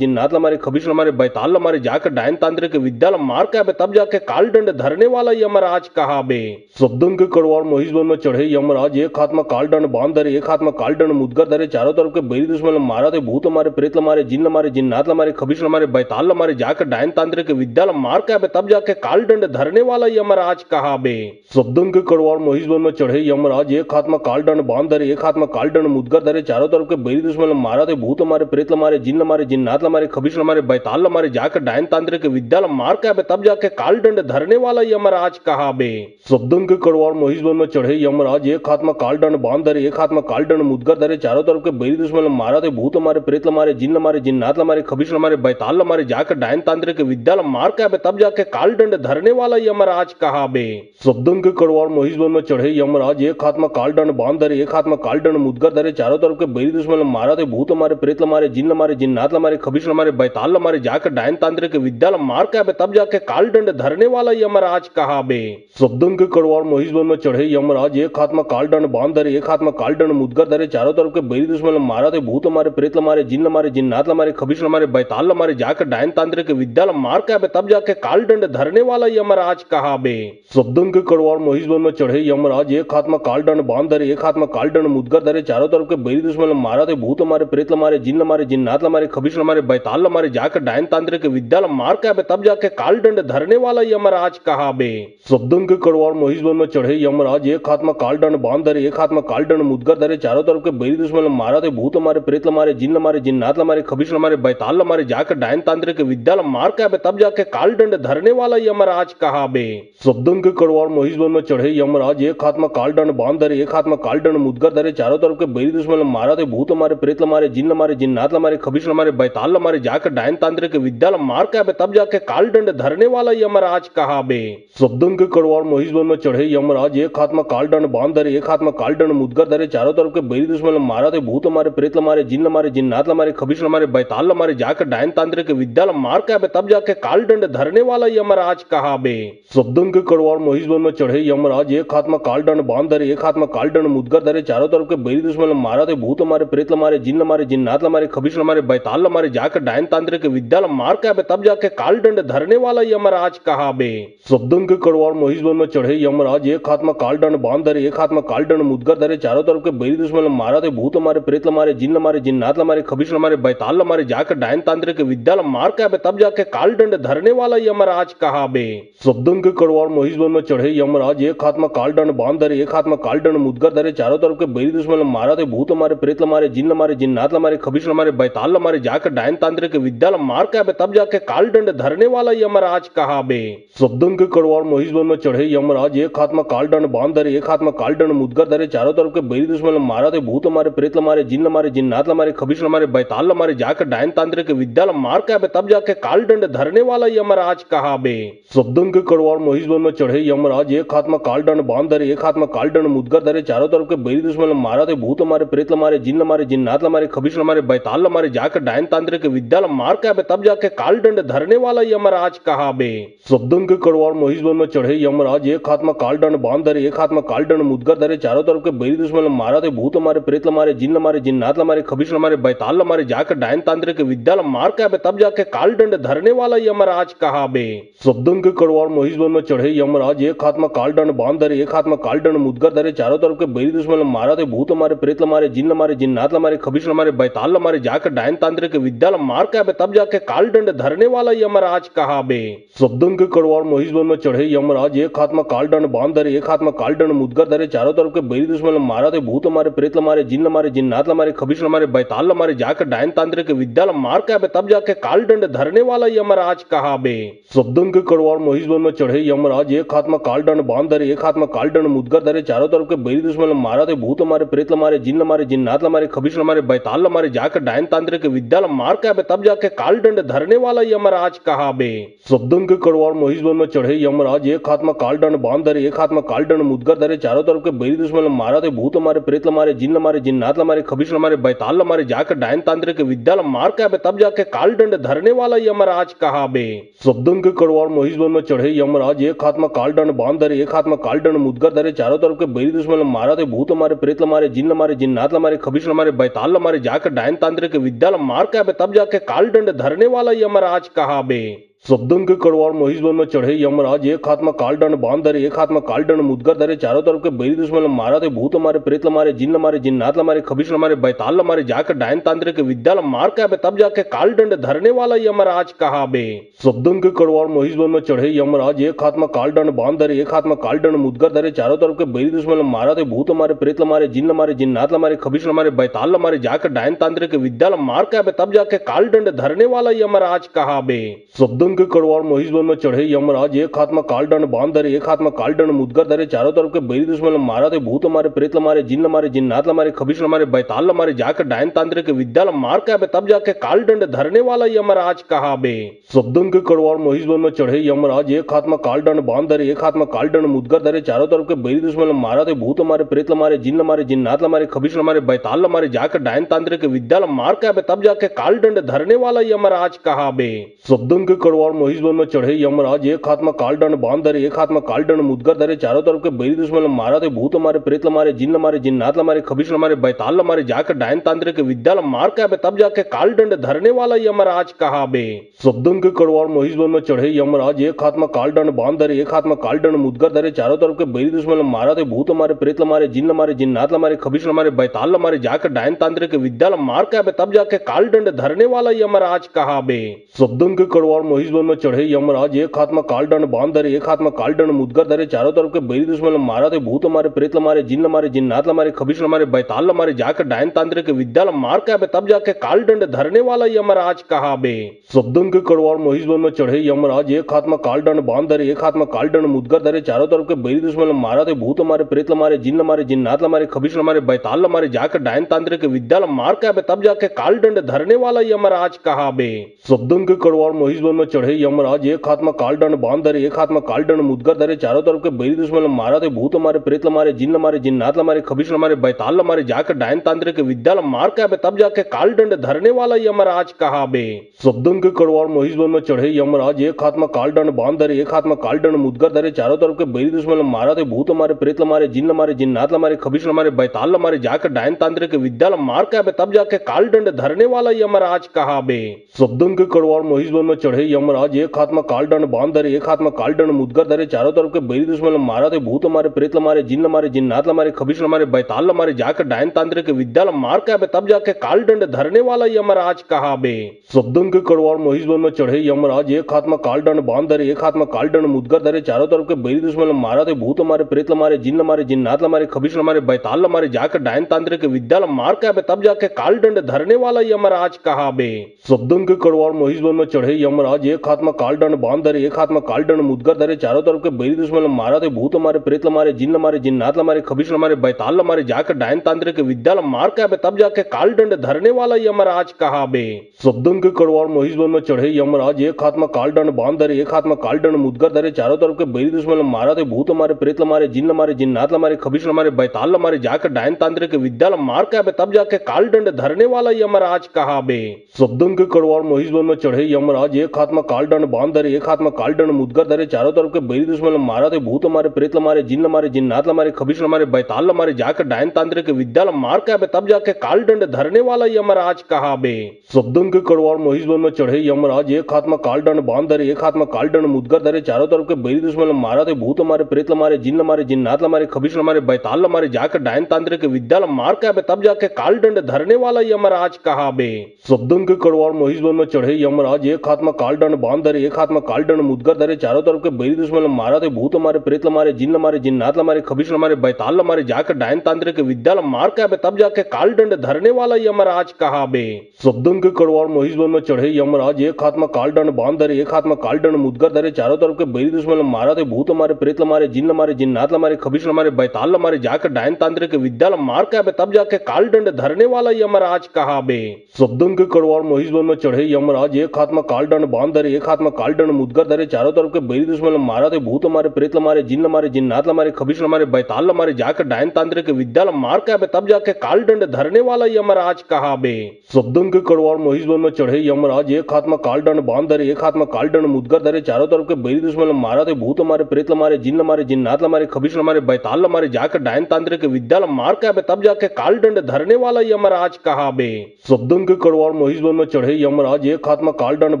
जिन्नात मारे खबीश मारे बैताल मारे जाकर डायन तांत्रिक विद्या मार के आबे तब जाके काल दंड धरने वाला यमराज कहा बे। शब्दन के कड़वार महिषवन में चढ़े यमराज एक हाथ में काल दंड बांध धरे एक हाथ में काल दंड मुदगर धरे चारों तरफ के बैरी दुश्मन मारा थे भूत मारे प्रेत मारे जिन्नात मारे खबीश मारे बैताल मारे जाकर डायन तांत्रिक विद्या मार के आबे तब जाके काल दंड धरने वाला यमराज कहा बे। शब्दन के कड़वार महिषवन में चढ़े यमराज एक हाथ में काल दंड बांध धरे एक हाथ में काल दंड मुदगर धरे चारों तरफ के बैरी दुश्मन मारा थे भूत मारे प्रेत मारे जिन्नात मारे खबीश मारे बैताल मारे जाकर डायन तांत्रिक विद्या मार के आबे तब जाके काल दंड धरने वाला यमराज कहा बे। शब्दन के कड़वार महिषवन में चढ़े यमराज एक हाथ में काल दंड बांध धरे एक हाथ में काल दंड मुदगर धरे चारों तरफ के बैरी दुश्मन मारा थे भूत मारे प्रेत मारे जिन्नात मारे खबीश मारे बैताल मारे जाकर डायन तांत्रिक विद्या मार के आबे तब जाके काल दंड धरने वाला यमराज कहा बे। शब्दन के कड़वार महिषवन में चढ़े यमराज एक हाथ में काल दंड बांध धरे एक हाथ में काल दंड मुदगर धरे चारों तरफ के बैरी दुश्मन मारा थे भूत मारे प्रेत मारे जिन्नात मारे खबीश मारे बैताल मारे जाकर डायन तांत्रिक विद्या मार के आबे तब जाके काल दंड धरने वाला यमराज कहा बे। शब्दन के कड़वार महिषवन में चढ़े यमराज एक हाथ में काल दंड बांध धरे एक हाथ में काल दंड मुदगर धरे चारों तरफ के बैरी दुश्मन मारा थे भूत मारे प्रेत मारे जिन्नात मारे खबीश मारे बैताल मारे जाकर डायन तांत्रिक विद्या मार के आबे तब जाके काल दंड धरने वाला यमराज कहा बे। शब्दन के कड़वार महिषवन में चढ़े यमराज एक हाथ में काल दंड बांध धरे, एक हाथ में काल दंड मुदगर धरे, चारों तरफ के बैरी दुश्मन मारा थे, भूत मारे, प्रेत मारे, जिन मारे, जिन्नात मारे, खबीश मारे, बैताल मारे, जाकर डायन तांत्रिक विद्या मार के तब जाके काल दंड धरने वाला यमराज कहा बे। शब्दों के कड़वाड़ महिषवन में चढ़े यमराज, एक हाथ में काल दंड बांध धरे, एक हाथ में काल दंड मुदगर धरे, चारों तरफ के बैरी दुश्मन मारा थे, भूत मारे, प्रेत मारे, जिन मारे, जिन्नात मारे, खबीश मारे, बैताल मारे, जाकर डायन तांत्रिक विद्या मार के तब जाके काल दंड धरने वाला यमराज कहा बे। शब्दों के कड़वाड़ महिषवन में चढ़े यमराज, एक हाथ में काल दंड बांध धरे, एक हाथ में काल दंड मुदगर धरे, चारों तरफ के बैरी दुश्मन मारा थे, भूत मारे, प्रेत मारे, जिन मारे, जिन्नात मारे, खबीश मारे, बैताल मारे, जाकर डायन तांत्रिक विद्या मार के तब जाके काल दंड धरने वाला यमराज कहा बे। शब्दों के कड़वाड़ महिषवन में चढ़े यमराज, एक हाथ में काल दंड बांध धरे, एक हाथ में काल दंड मुदगर धरे, चारों तरफ के बैरी दुश्मन मारा थे, भूत मारे, प्रेत मारे, जिन मारे, जिन्नात मारे, खबीश मारे, बैताल मारे, जाकर डायन तांत्रिक विद्या मार के तब जाके काल दंड धरने वाला यमराज कहा बे। शब्दों के कड़वाड़ महिषवन में चढ़े यमराज, एक हाथ में काल दंड बांध धरे, एक हाथ में काल दंड मुदगर धरे, चारों तरफ के बैरी दुश्मन मारा थे, भूत मारे, प्रेत मारे, जिन मारे, जिन्नात मारे, खबीश मारे, बैताल मारे, जाकर डायन तांत्रिक विद्या मार के तब जाके काल दंड धरने वाला यमराज कहा बे। शब्दों के कड़वाड़ महिषवन में चढ़े यमराज, एक हाथ में काल दंड बांध धरे, एक हाथ में काल दंड मुदगर धरे, चारों तरफ के बैरी दुश्मन मारा थे, भूत मारे, प्रेत मारे, जिन मारे, जिन्नात मारे, खबीश मारे, बैताल मारे, जाकर डायन तांत्रिक विद्या मार के तब जाके काल दंड धरने वाला यमराज कहा बे। शब्दों के कड़वाड़ महिषवन में चढ़े यमराज, एक हाथ में काल दंड बांध धरे, एक हाथ में काल दंड मुदगर धरे, चारों तरफ के बैरी दुश्मन मारा थे, भूत मारे, प्रेत मारे, जिन मारे, जिन्नात मारे, खबीश मारे, बैताल मारे, जाकर डायन तांत्रिक विद्या मार के तब जाके काल दंड धरने वाला यमराज कहा बे। शब्दों के कड़वाड़ महिषवन में चढ़े यमराज, एक हाथ में काल दंड बांध धरे, एक हाथ में काल दंड मुदगर धरे, चारों तरफ के बैरी दुश्मन मारा थे, भूत मारे, प्रेत मारे, जिन मारे, जिन्नात मारे, खबीश मारे, बैताल मारे, जाकर डायन तांत्रिक विद्या मार के तब जाके काल दंड धरने वाला यमराज कहा बे। शब्दों के कड़वाड़ महिषवन में चढ़े यमराज, एक हाथ में काल दंड बांध धरे, एक हाथ में काल दंड मुदगर धरे, चारों तरफ के बैरी दुश्मन मारा थे, भूत मारे, प्रेत मारे, जिन मारे, जिन्नात मारे, खबीश मारे, बैताल मारे, जाकर डायन तांत्रिक विद्या मार के तब जाके काल दंड धरने वाला यमराज कहा बे। शब्दों के कड़वाड़ महिषवन में चढ़े यमराज, एक हाथ में काल दंड बांध धरे, एक हाथ में काल दंड मुदगर धरे, चारों तरफ के बैरी दुश्मन मारा थे, भूत मारे, प्रेत मारे, जिन मारे, जिन्नात मारे, खबीश मारे, बैताल मारे, जाकर डायन तांत्रिक विद्या मार के तब जाके काल दंड धरने वाला यमराज कहा बे। शब्दों के कड़वाड़ महिषवन में चढ़े यमराज, एक हाथ में काल दंड बांध धरे, एक हाथ में काल दंड मुदगर धरे, चारों तरफ के बैरी दुश्मन मारा थे, भूत मारे, प्रेत मारे, जिन मारे, जिन्नात मारे, खबीश मारे, बैताल मारे, जाकर डायन तांत्रिक विद्या मार के तब जाके काल दंड धरने वाला यमराज कहा बे। शब्दों के कड़वाड़ महिषवन में चढ़े यमराज, एक हाथ में काल दंड बांध धरे, एक हाथ में काल दंड मुदगर धरे, चारों तरफ के बैरी दुश्मन मारा थे, भूत मारे, प्रेत मारे, जिन मारे, जिन्नात मारे, खबीश मारे, बैताल मारे, जाकर डायन तांत्रिक विद्या मार के तब जाके काल दंड धरने वाला यमराज कहा बे। शब्दों के कड़वाड़ महिषवन में चढ़े यमराज, एक हाथ में काल दंड बांध धरे, एक हाथ में काल दंड मुदगर धरे, चारों तरफ के बैरी दुश्मन मारा थे, भूत मारे, प्रेत मारे, जिन मारे, जिन्नात मारे, खबीश मारे, बैताल मारे, जाकर डायन तांत्रिक विद्या मार के तब जाके काल दंड धरने वाला यमराज कहा बे। शब्दों के कड़वाड़ महिषवन में चढ़े यमराज, एक हाथ में काल दंड बांध धरे, एक हाथ में काल दंड मुदगर धरे, चारों तरफ के बैरी दुश्मन मारा थे, भूत मारे, प्रेत मारे, जिन मारे, जिन्नात मारे, खबीश मारे, बैताल मारे, जाकर डायन तांत्रिक विद्या मार के तब जाके काल दंड धरने वाला यमराज कहा बे। शब्दों के कड़वाड़ महिषवन में चढ़े यमराज, एक हाथ में काल दंड बांध धरे, एक हाथ में काल दंड मुदगर धरे, चारों तरफ के बैरी दुश्मन मारा थे, भूत मारे, प्रेत मारे, जिन मारे, जिन्नात मारे, खबीश मारे, बैताल मारे, जाकर डायन तांत्रिक विद्या मार के तब जाके काल दंड धरने वाला यमराज कहा बे। शब्दों के कड़वाड़ महिषवन में चढ़े यमराज, एक हाथ में काल दंड बांध धरे, एक हाथ में काल दंड मुदगर धरे, चारों तरफ के बैरी दुश्मन मारा थे, भूत मारे, प्रेत मारे, जिन मारे, जिन्नात मारे, खबीश मारे, बैताल मारे, जाकर डायन तांत्रिक विद्या मार के तब जाके काल दंड धरने वाला यमराज कहा बे। शब्दों के कड़वाड़ महिषवन में चढ़े यमराज, एक हाथ में काल दंड बांध धरे, एक हाथ में काल दंड मुदगर धरे, चारों तरफ के बैरी दुश्मन मारा थे, भूत मारे, प्रेत मारे, जिन मारे, जिन्नात मारे, खबीश मारे, बैताल मारे, जाकर डायन तांत्रिक विद्या मार के तब जाके काल दंड धरने वाला यमराज कहा बे। शब्दों के कड़वाड़ महिषवन में चढ़े यमराज, एक हाथ में काल दंड बांध धरे, एक हाथ में काल दंड मुदगर धरे, चारों तरफ के बैरी दुश्मन मारा थे, भूत मारे, प्रेत मारे, जिन मारे, जिन्नात मारे, खबीश मारे, बैताल मारे, जाकर डायन तांत्रिक विद्या मार के तब जाके काल दंड धरने वाला यमराज कहा बे। शब्दों के कड़वाड़ महिषवन में चढ़े यमराज, एक हाथ में काल दंड बांध धरे, एक हाथ में काल दंड मुदगर धरे, चारों तरफ के बैरी दुश्मन मारा थे, भूत मारे, प्रेत मारे, जिन मारे, जिन्नात मारे, खबीश मारे, बैताल मारे, जाकर डायन तांत्रिक विद्या मार के तब जाके काल दंड धरने वाला यमराज कहा बे। शब्दों के कड़वाड़ कड़वार महिषवन में चढ़े यमराज, एक हाथ में कालदंड बांध धरे, एक हाथ में कालदंड मुदगर धरे, चारों तरफ के बैरी दुश्मन मारा थे, भूत मारे, प्रेत मारे, जिन्न मारे, जिन्नात मारे, खबीश मारे, बैताल मारे, जाकर डायन तांत्रिक विद्या मार के आबे, तब जाके कालदंड धरने वाला यमराज कहा बे। शब्दन के कड़वार महिषवन में चढ़े यमराज, एक हाथ में कालदंड बांध धरे, एक हाथ में कालदंड मुदगर धरे, चारों तरफ के बैरी दुश्मन मारा थे, भूत मारे, प्रेत मारे, जिन्न मारे, जिन्नात मारे, खबीश मारे, बैताल मारे, जाकर डायन तांत्रिक विद्या मार के आबे, तब जाके कालदंड धरने वाला यमराज कहा बे। शब्दन के कड़वार महिषवन में चढ़े यमराज, एक हाथ में कालदंड बांध धरे, एक हाथ में कालदंड मुदगर धरे, चारों तरफ के बैरी दुश्मन मारा थे, भूत मारे, प्रेत मारे, जिन्न मारे, जिन्नात मारे, खबीश मारे, बैताल मारे, जाकर डायन तांत्रिक विद्या मार के आबे, तब जाके कालदंड धरने वाला यमराज कहा बे। शब्दन के कड़वार महिषवन में चढ़े यमराज, एक हाथ में कालदंड बांध धरे, एक हाथ में कालदंड मुदगर धरे, चारों तरफ के बैरी दुश्मन मारा थे, भूत मारे, प्रेत मारे, जिन्न मारे, जिन्नात मारे, खबीश मारे, बैताल मारे, जाकर डायन तांत्रिक विद्या मार के आबे, तब जाके कालदंड धरने वाला यमराज कहा बे। शब्दन के कड़वार महिषवन में चढ़े यमराज, एक हाथ में कालदंड बांध धरे, एक हाथ में कालदंड मुदगर धरे, चारों तरफ के बैरी दुश्मन मारा थे, भूत मारे, प्रेत मारे, जिन्न मारे, जिन्नात मारे, खबीश मारे, बैताल मारे, जाकर डायन तांत्रिक विद्या मार के आबे, तब जाके कालदंड धरने वाला यमराज कहा बे। शब्दन के कड़वार महिषवन में चढ़े यमराज, एक हाथ में कालदंड बांध धरे, एक हाथ में कालदंड मुदगर धरे, चारों तरफ के बैरी दुश्मन मारा थे, भूत मारे, प्रेत मारे, जिन्न मारे, जिन्नात मारे, खबीश मारे, बैताल मारे, जाकर डायन तांत्रिक विद्या मार के आबे, तब जाके कालदंड धरने वाला यमराज कहा बे। शब्दन के कड़वार महिषवन में चढ़े यमराज, एक हाथ में कालदंड बांध धरे, एक हाथ में कालदंड मुदगर धरे, चारों तरफ के बैरी दुश्मन मारा थे, भूत मारे, प्रेत मारे, जिन्न मारे, जिन्नात मारे, खबीश मारे, बैताल मारे, जाकर डायन तांत्रिक विद्या मार के आबे, तब जाके कालदंड धरने वाला यमराज कहा बे। शब्दन के कड़वार महिषवन में चढ़े यमराज, एक हाथ में कालदंड बांध धरे, एक हाथ में कालदंड मुदगर धरे, चारों तरफ के बैरी दुश्मन मारा थे, भूत मारे, प्रेत मारे, जिन्न मारे, जिन्नात मारे, खबीश मारे, बैताल मारे, जाकर डायन तांत्रिक विद्या मार के आबे, तब जाके कालदंड धरने वाला यमराज कहा बे। शब्दन के कड़वार महिषवन में चढ़े यमराज, एक हाथ में कालदंड बांध धरे, एक हाथ में कालदंड मुदगर धरे, चारों तरफ के बैरी दुश्मन मारा थे, भूत मारे, प्रेत मारे, जिन्न मारे, जिन्नात मारे, खबीश मारे, बैताल मारे, जाकर डायन तांत्रिक विद्या मार के आबे, तब जाके कालदंड धरने वाला यमराज कहा बे। शब्दन के कड़वार महिषवन में चढ़े यमराज, एक हाथ में कालदंड बांध धरे, एक हाथ में कालदंड मुदगर धरे, चारों तरफ के बैरी दुश्मन मारा थे, भूत मारे, प्रेत मारे, जिन्न मारे, जिन्नात मारे, खबीश मारे, बैताल मारे, जाकर डायन तांत्रिक विद्या मार के आबे, तब जाके कालदंड धरने वाला यमराज कहा बे। शब्दन के कड़वार महिषवन में चढ़े यमराज, एक हाथ में कालदंड बांध धरे, एक हाथ में कालदंड मुदगर धरे, चारों तरफ के बैरी दुश्मन मारा थे, भूत मारे, प्रेत मारे, जिन्न मारे, जिन्नात मारे, खबीश मारे, बैताल मारे, जाकर डायन तांत्रिक विद्या मार के आबे, तब जाके कालदंड धरने वाला यमराज कहा बे। शब्दन के कड़वार महिषवन में चढ़े यमराज, एक हाथ में कालदंड बांध धरे, एक हाथ में कालदंड मुदगर धरे, चारों तरफ के बैरी दुश्मन मारा थे, भूत मारे, प्रेत मारे, जिन्न मारे, जिन्नात मारे, खबीश मारे, बैताल मारे, जाकर डायन तांत्रिक विद्या मार के आबे, तब जाके कालदंड धरने वाला यमराज कहा बे। शब्दन के कड़वार महिषवन में चढ़े यमराज, एक हाथ में कालदंड बांध धरे, एक हाथ में कालदंड मुदगर धरे, चारों तरफ के बैरी दुश्मन मारा थे, भूत मारे, प्रेत मारे, जिन्न मारे, जिन्नात मारे, खबीश मारे, बैताल मारे, जाकर डायन तांत्रिक विद्या मार के आबे, तब जाके कालदंड धरने वाला यमराज कहा बे। शब्दन के कड़वार महिषवन में चढ़े यमराज, एक हाथ में कालदंड बांध धरे, एक हाथ में कालदंड मुदगर धरे, चारों तरफ के बैरी दुश्मन मारा थे, भूत मारे, प्रेत मारे, जिन्न मारे, जिन्नात मारे, खबीश मारे, बैताल मारे, जाकर डायन तांत्रिक विद्या मार के आबे, तब जाके कालदंड धरने वाला यमराज कहा बे। शब्दन के कड़वार महिषवन में चढ़े यमराज, एक हाथ में कालदंड बांध धरे, एक हाथ में कालदंड मुदगर धरे, चारों तरफ के बैरी दुश्मन मारा थे, भूत मारे, प्रेत मारे, जिन्न मारे, जिन्नात मारे, खबीश मारे, बैताल मारे, जाकर डायन तांत्रिक विद्या मार के आबे, तब जाके कालदंड धरने वाला यमराज कहा बे। शब्दन के कड़वार महिषवन में चढ़े यमराज, एक हाथ में कालदंड बांध धरे, एक हाथ में कालदंड मुदगर धरे, चारों तरफ के बैरी दुश्मन मारा थे, भूत मारे, प्रेत मारे, जिन्न मारे, जिन्नात मारे, खबीश मारे, बैताल मारे, जाकर डायन तांत्रिक विद्या मार के आबे, तब जाके कालदंड धरने वाला यमराज कहा बे। शब्दन के कड़वार महिषवन में चढ़े यमराज, एक हाथ में कालदंड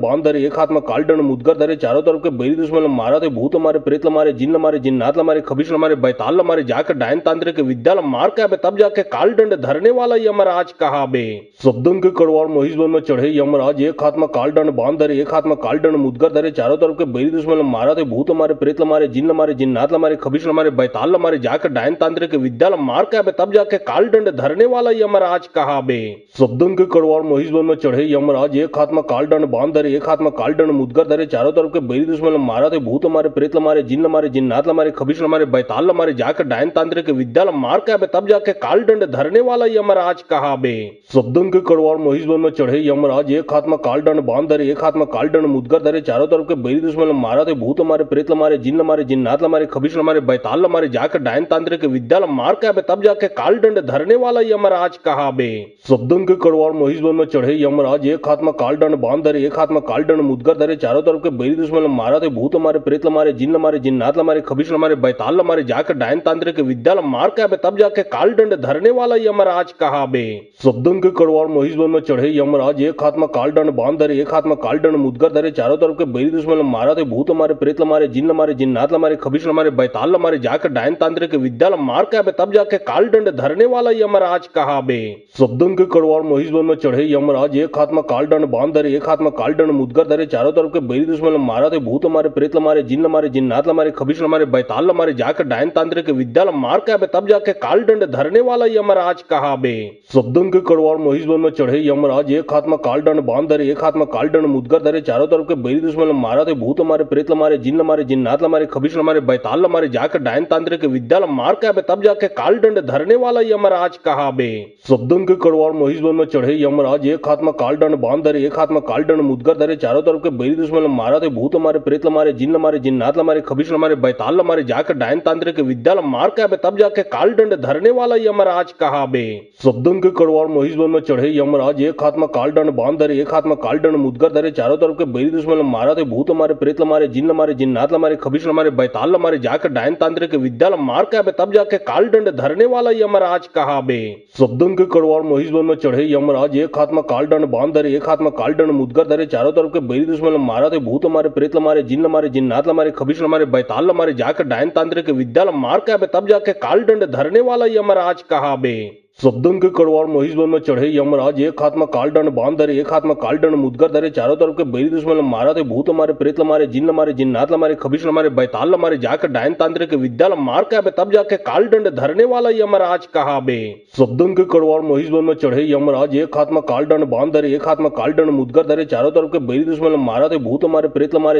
बांध धरे, एक हाथ में कालदंड मुदगर धरे, चारों तरफ के बैरी दुश्मन मारा थे, भूत मारे, प्रेत मारे, जिन्न मारे, जिन्नात मारे, खबीश मारे, बैताल मारे, जाकर डायन तांत्रिक विद्या मार के आबे, तब जाके कालदंड धरने वाला यमराज कहा बे। शब्दन के कड़वार महिषवन में चढ़े यमराज, एक हाथ में कालदंड बांध धरे, एक हाथ में कालदंड मुदगर धरे, चारों तरफ के बैरी दुश्मन मारा थे, भूत मारे, प्रेत मारे, जिन्न मारे, जिन्नात मारे, खबीश मारे, बैताल मारे, जाकर डायन तांत्रिक विद्या मार के आबे, तब जाके कालदंड धरने वाला यमराज कहा बे। शब्दन के कड़वार महिषवन में चढ़े यमराज, एक हाथ में कालदंड बांध धरे, एक हाथ में कालदंड मुदगर धरे, चारों तरफ के बैरी दुश्मन मारा थे, भूत मारे, प्रेत मारे, जिन्न मारे, जिन्नात मारे, खबीश मारे, बैताल मारे, जाकर डायन तांत्रिक विद्या मार के आबे, तब जाके कालदंड धरने वाला यमराज कहा बे। शब्दन के कड़वार महिषवन में चढ़े यमराज, एक हाथ में कालदंड बांध धरे, एक हाथ में कालदंड मुदगर धरे, चारों तरफ के बैरी दुश्मन मारा थे, भूत मारे, प्रेत मारे, जिन्न मारे, जिन्नात मारे, खबीश मारे, बैताल मारे, जाकर डायन तांत्रिक विद्या मार के आबे, तब जाके कालदंड धरने वाला यमराज कहा बे। शब्दन के कड़वार महिषवन में चढ़े यमराज, एक हाथ में कालदंड बांध धरे, एक हाथ में कालदंड मुदगर मुदगर धरे चारों तरफ के बैरी दुश्मन मारा थे भूत मारे प्रेत मारे जिन मारे जिन्नात मारे खबीश मारे बैताल मारे जाकर डायन तांत्रिक विद्या मार के आबे तब जाके काल दंड धरने वाला यमराज कहा बे। सबदन के कड़वार महिषवन में चढ़े यमराज एक हाथ में काल दंड बांध धरे एक हाथ में काल दंड मुदगर धरे चारों तरफ के बैरी दुश्मन मारा थे भूत मारे प्रेत मारे जिन्नात मारे खबीश मारे बैताल मारे जाकर डायन तांत्रिक विद्या मार के आबे तब जाके काल दंड धरने वाला यमराज कहा बे। सबदन के कड़वार महिषवन में चढ़े यमराज एक हाथ में काल दंड बांध धरे एक हाथ में काल दंड मुदगर धरे चारों तरफ के बैरी दुश्मन मारा थे भूत मारे प्रेत मारे जिन्नात मारे खबीश मारे बैताल मारे जाकर डायन तांत्रिक विद्या मार के आबे तब जाके काल दंड धरने वाला यमराज कहा बे। सबदन के कड़वार महिषवन में चढ़े यमराज एक हाथ में काल दंड बांध धरे एक हाथ में काल दंड मुदगर धरे चारों तरफ के बैरी दुश्मन मारा थे भूत मारे प्रेत मारे जिन्नात मारे खबीश मारे बैताल मारे जाकर डायन तांत्रिक विद्या मार के आबे तब जाके काल दंड धरने वाला यमराज कहा बे। सबदन के कड़वार महिषवन में चढ़े यमराज एक हाथ में काल दंड बांध धरे एक हाथ में काल दंड मुदगर धरे चारों तरफ के बैरी दुश्मन मारा थे भूत मारे प्रेत मारे जिन्नात मारे खबीश मारे बैताल मारे जाकर डायन तांत्रिक विद्या मार के आबे तब जाके काल दंड धरने वाला यमराज कहा बे। सबदन के कड़वार महिषवन में चढ़े यमराज एक हाथ में काल दंड बांध धरे एक हाथ में काल दंड मुदगर धरे चारों तरफ के बैरी दुश्मन मारा थे भूत मारे प्रेत मारे जिन्नात मारे खबीश मारे बैताल मारे जाकर डायन तांत्रिक विद्या मार के आबे तब जाके काल दंड धरने वाला यमराज कहा बे। सबदन के कड़वार महिषवन में चढ़े यमराज एक हाथ में काल दंड बांध धरे एक हाथ में काल दंड मुदगर धरे चारों तरफ के बैरी दुश्मन मारा थे भूत मारे प्रेत मारे जिन्नात मारे खबीश मारे बैताल मारे जाकर डायन तांत्रिक विद्या मार के आबे तब जाके काल दंड धरने वाला यमराज कहा बे। सबदन के कड़वार महिषवन में चढ़े यमराज एक हाथ में काल दंड बांध धरे एक हाथ में काल दंड मुदगर धरे चारों तरफ के बैरी दुश्मन मारा थे भूत मारे प्रेत मारे जिन्नात मारे खबीश मारे बैताल मारे जाकर डायन तांत्रिक विद्या मार के आबे तब जाके काल दंड धरने वाला यमराज कहा बे। सबदन के कड़वार महिषवन में चढ़े यमराज एक हाथ में काल दंड बांध धरे एक हाथ में काल दंड मुदगर धरे चारों तरफ के बैरी दुश्मन मारा थे भूत मारे प्रेत मारे